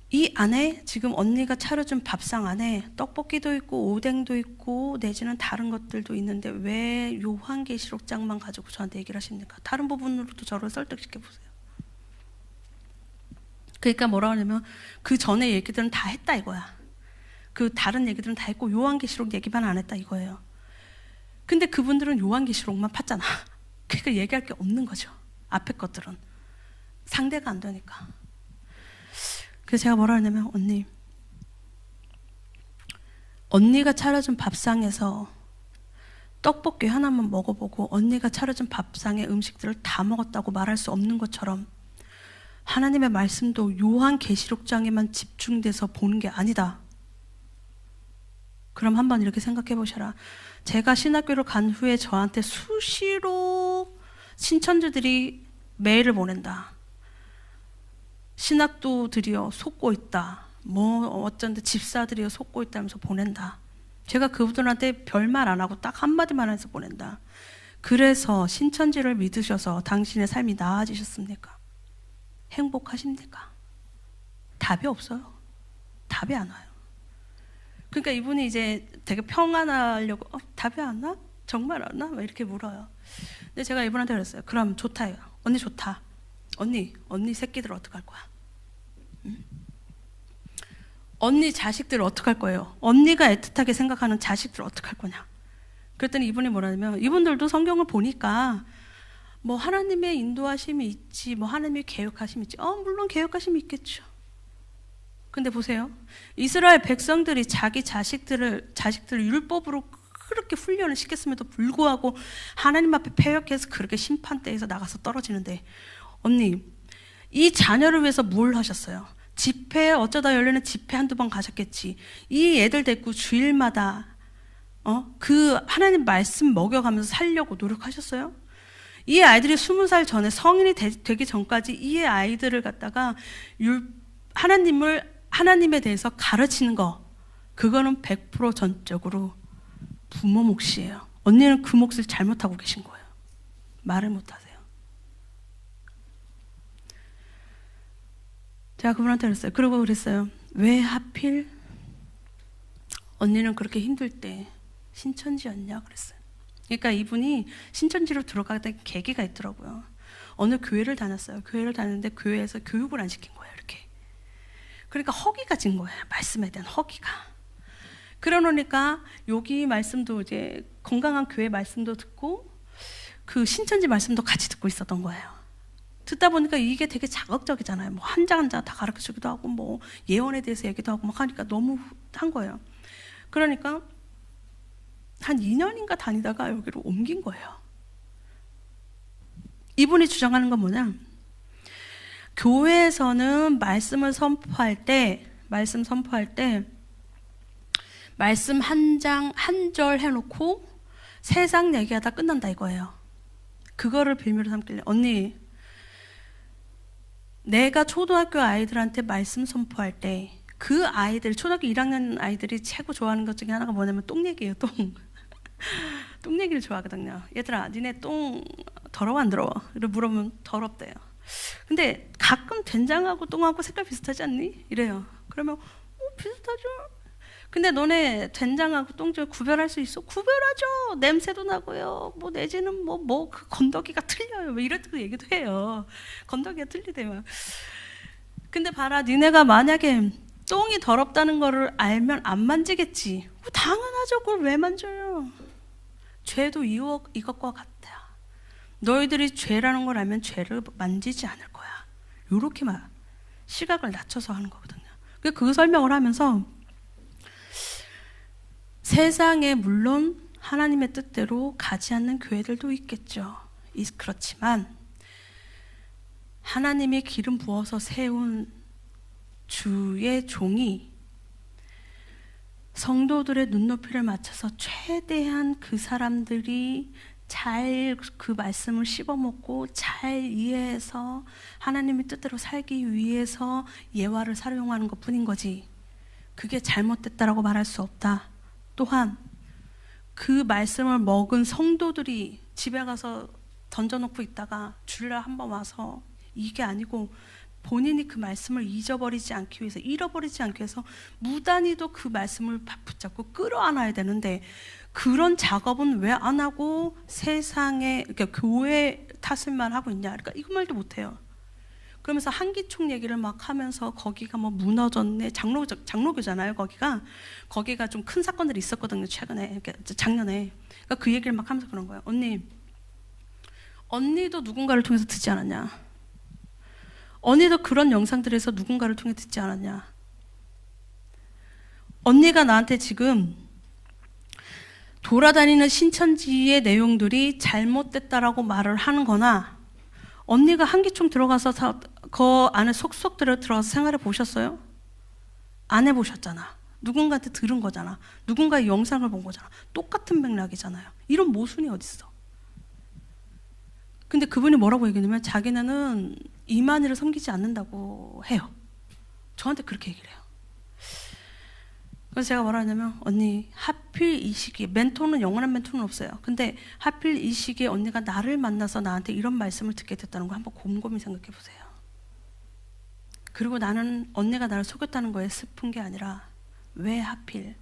이 안에 지금 언니가 차려준 밥상 안에 떡볶이도 있고 오뎅도 있고 내지는 다른 것들도 있는데 왜 요한계시록장만 가지고 저한테 얘기를 하십니까? 다른 부분으로도 저를 설득시켜 보세요. 그러니까 뭐라 하냐면 그 전에 얘기들은 다 했다 이거야. 그 다른 얘기들은 다 했고 요한계시록 얘기만 안 했다 이거예요. 근데 그분들은 요한계시록만 팠잖아. 그러니까 얘기할 게 없는 거죠. 앞에 것들은 상대가 안 되니까. 그래서 제가 뭐라 하냐면 언니가 차려준 밥상에서 떡볶이 하나만 먹어보고 언니가 차려준 밥상의 음식들을 다 먹었다고 말할 수 없는 것처럼 하나님의 말씀도 요한계시록장에만 집중돼서 보는 게 아니다. 그럼 한번 이렇게 생각해 보셔라. 제가 신학교를 간 후에 저한테 수시로 신천지들이 메일을 보낸다. 신학도들이여 속고 있다. 뭐 어쩐데 집사들이여 속고 있다면서 보낸다. 제가 그분들한테 별말 안 하고 딱 한마디만 해서 보낸다. 그래서 신천지를 믿으셔서 당신의 삶이 나아지셨습니까? 행복하십니까? 답이 없어요. 답이 안 와요. 그러니까 이분이 이제 되게 평안하려고 답이 안 와? 정말 안 와? 막 이렇게 물어요. 근데 제가 이분한테 그랬어요. 그럼 좋다. 언니 좋다. 언니 새끼들 어떡할 거야? 응? 언니 자식들 어떡할 거예요? 언니가 애틋하게 생각하는 자식들 어떡할 거냐? 그랬더니 이분이 뭐라냐면 이분들도 성경을 보니까 뭐 하나님의 인도하심이 있지, 뭐 하나님의 계획하심이 있지. 물론 계획하심이 있겠죠. 근데 보세요. 이스라엘 백성들이 자기 자식들을 율법으로 그렇게 훈련을 시켰음에도 불구하고 하나님 앞에 패역해서 그렇게 심판대에서 나가서 떨어지는데 언니, 이 자녀를 위해서 뭘 하셨어요? 집회 어쩌다 열리는 집회 한두 번 가셨겠지. 이 애들 데리고 주일마다 그 하나님 말씀 먹여가면서 살려고 노력하셨어요? 이 아이들이 20살 전에 성인이 되기 전까지 이 아이들을 갖다가 하나님에 대해서 가르치는 거, 그거는 100% 전적으로 부모 몫이에요. 언니는 그 몫을 잘못하고 계신 거예요. 말을 못하세요. 제가 그분한테 그랬어요. 그러고 그랬어요. 왜 하필 언니는 그렇게 힘들 때 신천지였냐 그랬어요. 그러니까 이분이 신천지로 들어가던 계기가 있더라고요. 어느 교회를 다녔어요. 교회를 다녔는데 교회에서 교육을 안 시킨 거예요. 이렇게. 그러니까 허기가 진 거예요. 말씀에 대한 허기가. 그러니까 여기 말씀도 이제 건강한 교회 말씀도 듣고 그 신천지 말씀도 같이 듣고 있었던 거예요. 듣다 보니까 이게 되게 자극적이잖아요. 뭐 한 장 한 장 다 가르쳐 주기도 하고 뭐 예언에 대해서 얘기도 하고 막 하니까 너무 한 거예요. 그러니까 한 2년인가 다니다가 여기로 옮긴 거예요. 이분이 주장하는 건 뭐냐? 교회에서는 말씀 선포할 때 말씀 한 장 한 절 해놓고 세상 얘기하다 끝난다 이거예요. 그거를 빌미로 삼길래 언니, 내가 초등학교 아이들한테 말씀 선포할 때 그 아이들, 초등학교 1학년 아이들이 최고 좋아하는 것 중에 하나가 뭐냐면 똥 얘기예요. 똥 얘기를 좋아하거든요. 얘들아, 니네 똥 더러워 안 더러워? 이렇게 물어보면 더럽대요. 근데 가끔 된장하고 똥하고 색깔 비슷하지 않니? 이래요. 그러면 비슷하죠. 근데 너네 된장하고 똥 좀 구별할 수 있어? 구별하죠. 냄새도 나고요. 뭐 내지는 그 건더기가 틀려요. 뭐 이런 얘기도 해요. 건더기가 틀리대요. 근데 봐라, 니네가 만약에 똥이 더럽다는 거를 알면 안 만지겠지. 당연하죠. 그걸 왜 만져요? 죄도 이것과 같다. 너희들이 죄라는 걸 알면 죄를 만지지 않을 거야. 요렇게만 시각을 낮춰서 하는 거거든요. 그 설명을 하면서 세상에 물론 하나님의 뜻대로 가지 않는 교회들도 있겠죠. 그렇지만 하나님이 기름 부어서 세운 주의 종이 성도들의 눈높이를 맞춰서 최대한 그 사람들이 잘 그 말씀을 씹어먹고 잘 이해해서 하나님의 뜻대로 살기 위해서 예화를 사용하는 것뿐인 거지. 그게 잘못됐다라고 말할 수 없다. 또한 그 말씀을 먹은 성도들이 집에 가서 던져놓고 있다가 주일날 한번 와서 이게 아니고 본인이 그 말씀을 잊어버리지 않기 위해서, 잃어버리지 않기 위해서 무단히도 그 말씀을 붙잡고 끌어안아야 되는데, 그런 작업은 왜 안 하고 세상에, 그러니까 교회 탓을만 하고 있냐? 그러니까 이거 말도 못해요. 그러면서 한기총 얘기를 막 하면서 거기가 뭐 무너졌네, 장로교잖아요. 거기가 좀 큰 사건들이 있었거든요. 최근에, 그러니까 작년에. 그러니까 그 얘기를 막 하면서 그런 거예요. 언니도 누군가를 통해서 듣지 않았냐? 언니도 그런 영상들에서 누군가를 통해 듣지 않았냐? 언니가 나한테 지금 돌아다니는 신천지의 내용들이 잘못됐다라고 말을 하는 거나, 언니가 한기총 들어가서 그 안에 속속 들어가서 생활해 보셨어요? 안 해보셨잖아. 누군가한테 들은 거잖아. 누군가의 영상을 본 거잖아. 똑같은 맥락이잖아요. 이런 모순이 어딨어? 근데 그분이 뭐라고 얘기하냐면 자기네는 이만희를 섬기지 않는다고 해요. 저한테 그렇게 얘기를 해요. 그래서 제가 뭐라 하냐면, 언니 하필 이 시기에, 멘토는 영원한 멘토는 없어요. 근데 하필 이 시기에 언니가 나를 만나서 나한테 이런 말씀을 듣게 됐다는 거 한번 곰곰이 생각해 보세요. 그리고 나는 언니가 나를 속였다는 거에 슬픈 게 아니라, 왜 하필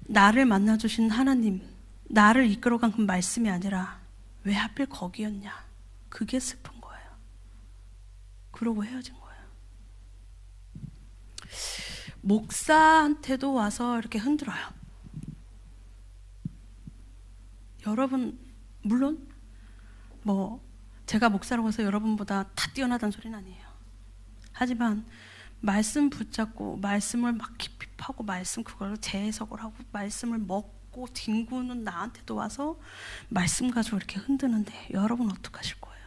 나를 만나주신 하나님, 나를 이끌어간 그 말씀이 아니라 왜 하필 거기였냐? 그게 슬픈 거예요. 그러고 헤어진 거예요. 목사한테도 와서 이렇게 흔들어요. 여러분, 물론 뭐 제가 목사라고 해서 여러분보다 다 뛰어나다는 소리는 아니에요. 하지만 말씀 붙잡고 말씀을 막 깊이 파고 말씀 그걸 재해석을 하고 말씀을 먹고 뒹구는 나한테도 와서 말씀 가지고 이렇게 흔드는데 여러분 어떡하실 거예요?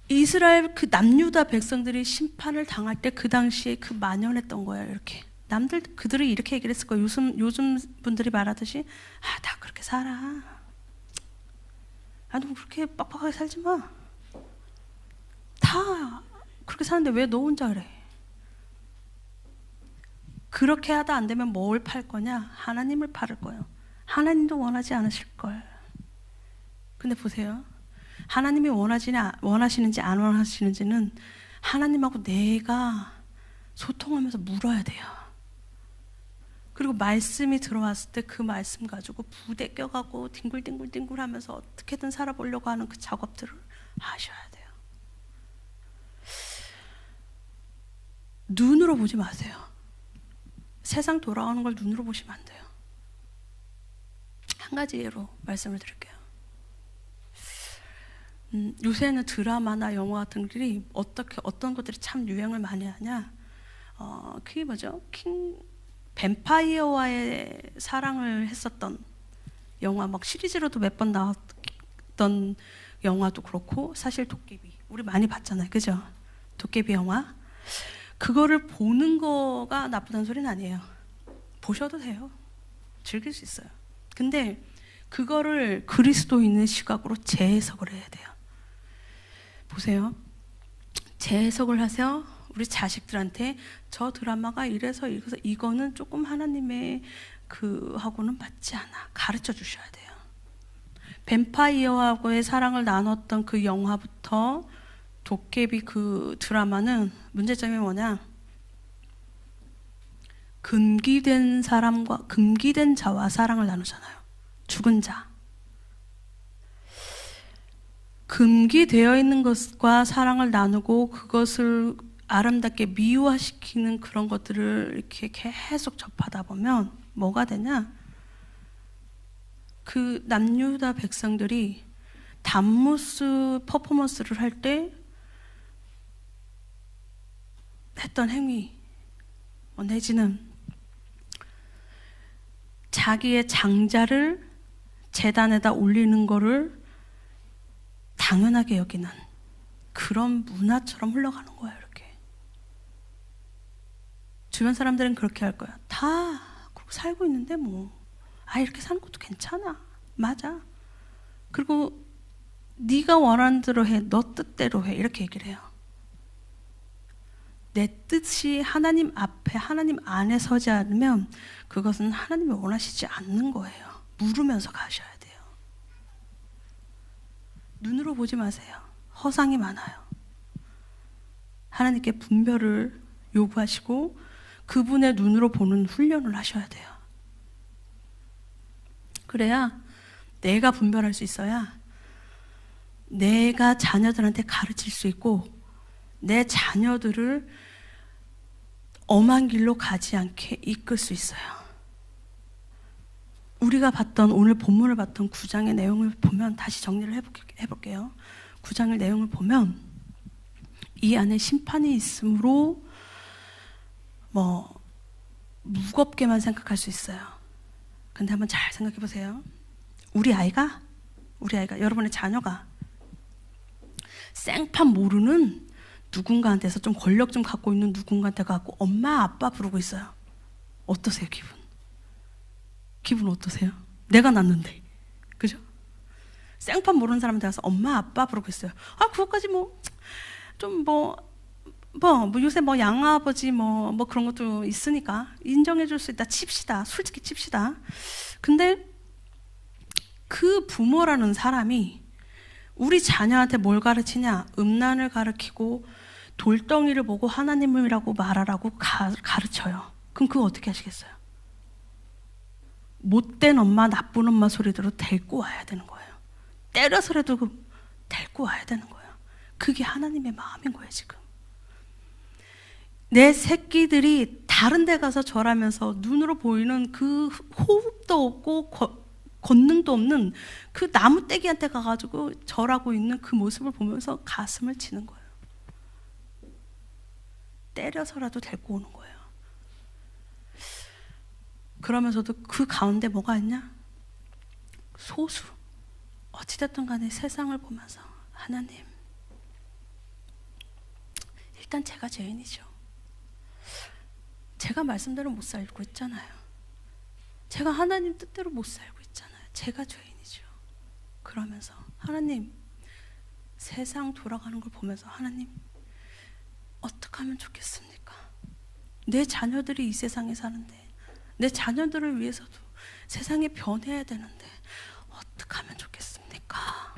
이스라엘 그 남유다 백성들이 심판을 당할 때 그 당시에 그 만연했던 거예요. 이렇게 그들이 이렇게 얘기를 했을 거예요. 요즘 분들이 말하듯이 다 그렇게 살아. 너 그렇게 빡빡하게 살지 마. 다 그렇게 사는데 왜 너 혼자 그래? 그렇게 하다 안 되면 뭘 팔 거냐? 하나님을 팔을 거예요. 하나님도 원하지 않으실 걸. 근데 보세요. 하나님이 원하시는지 안 원하시는지는 하나님하고 내가 소통하면서 물어야 돼요. 그리고 말씀이 들어왔을 때 그 말씀 가지고 부대 껴가고 뒹굴뒹굴 하면서 어떻게든 살아보려고 하는 그 작업들을 하셔야 돼요. 눈으로 보지 마세요. 세상 돌아오는 걸 눈으로 보시면 안 돼요. 한 가지 예로 말씀을 드릴게요. 요새는 드라마나 영화 같은 것들이 어떤 것들이 참 유행을 많이 하냐? 그게 뭐죠? 뱀파이어와의 사랑을 했었던 영화, 막 시리즈로도 몇 번 나왔던 영화도 그렇고, 사실 도깨비 우리 많이 봤잖아요, 그죠? 도깨비 영화. 그거를 보는 거가 나쁘다는 소리는 아니에요. 보셔도 돼요. 즐길 수 있어요. 근데 그거를 그리스도인의 시각으로 재해석을 해야 돼요. 보세요. 재해석을 하세요. 우리 자식들한테 저 드라마가 이래서 이거는 조금 하나님의 하고는 맞지 않아. 가르쳐 주셔야 돼요. 뱀파이어하고의 사랑을 나눴던 그 영화부터 도깨비 그 드라마는 문제점이 뭐냐? 금기된 자와 사랑을 나누잖아요. 죽은 자. 금기되어 있는 것과 사랑을 나누고 그것을 아름답게 미화시키는 그런 것들을 이렇게 계속 접하다 보면 뭐가 되냐? 그 남유다 백성들이 담무스 퍼포먼스를 할 때 했던 행위, 내지는 자기의 장자를 제단에다 올리는 거를 당연하게 여기는 그런 문화처럼 흘러가는 거예요. 이렇게 주변 사람들은 그렇게 할 거야. 다 그렇게 살고 있는데 이렇게 사는 것도 괜찮아. 맞아. 그리고 네가 원하는 대로 해. 너 뜻대로 해. 이렇게 얘기를 해요. 내 뜻이 하나님 앞에 하나님 안에 서지 않으면 그것은 하나님이 원하시지 않는 거예요. 물으면서 가셔야 돼요. 눈으로 보지 마세요. 허상이 많아요. 하나님께 분별을 요구하시고 그분의 눈으로 보는 훈련을 하셔야 돼요. 그래야 내가 분별할 수 있어야 내가 자녀들한테 가르칠 수 있고 내 자녀들을 엄한 길로 가지 않게 이끌 수 있어요. 우리가 봤던 오늘 본문을 봤던 9장의 내용을 보면 다시 정리를 해볼게요. 9장의 내용을 보면 이 안에 심판이 있으므로 무겁게만 생각할 수 있어요. 근데 한번 잘 생각해 보세요. 우리 아이가 여러분의 자녀가 생판 모르는 누군가한테서 좀 권력 좀 갖고 있는 누군가한테 가고 엄마 아빠 부르고 있어요. 어떠세요? 기분 어떠세요? 내가 낳는데, 그죠? 생판 모르는 사람한테 가서 엄마 아빠 부르고 있어요. 그것까지 요새 양아버지 그런 것도 있으니까 인정해 줄 수 있다 칩시다. 솔직히 칩시다. 근데 그 부모라는 사람이 우리 자녀한테 뭘 가르치냐? 음란을 가르치고 돌덩이를 보고 하나님이라고 말하라고 가르쳐요. 그럼 그거 어떻게 하시겠어요? 못된 엄마, 나쁜 엄마 소리대로 데리고 와야 되는 거예요. 때려서라도 데리고 와야 되는 거예요. 그게 하나님의 마음인 거예요, 지금. 내 새끼들이 다른 데 가서 절하면서 눈으로 보이는 그 호흡도 없고 권능도 없는 그 나무떼기한테 가가지고 절하고 있는 그 모습을 보면서 가슴을 치는 거예요. 때려서라도 데리고 오는 거예요. 그러면서도 그 가운데 뭐가 있냐? 소수. 어찌됐든 간에 세상을 보면서 하나님, 일단 제가 죄인이죠. 제가 말씀대로 못 살고 있잖아요. 제가 하나님 뜻대로 못 살고 있잖아요. 제가 죄인이죠. 그러면서 하나님, 세상 돌아가는 걸 보면서 하나님, 어떻게 하면 좋겠습니까? 내 자녀들이 이 세상에 사는데 내 자녀들을 위해서도 세상이 변해야 되는데 어떻게 하면 좋겠습니까?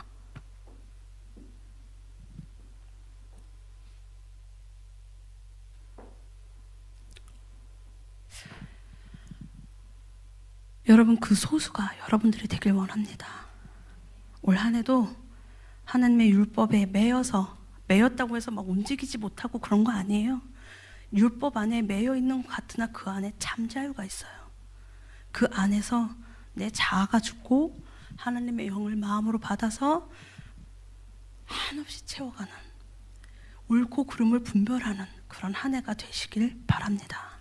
여러분, 그 소수가 여러분들이 되길 원합니다. 올 한 해도 하나님의 율법에 매였다고 해서 막 움직이지 못하고 그런 거 아니에요. 율법 안에 매여 있는 것 같으나 그 안에 참 자유가 있어요. 그 안에서 내 자아가 죽고 하나님의 영을 마음으로 받아서 한없이 채워가는, 옳고 그름을 분별하는 그런 한 해가 되시길 바랍니다.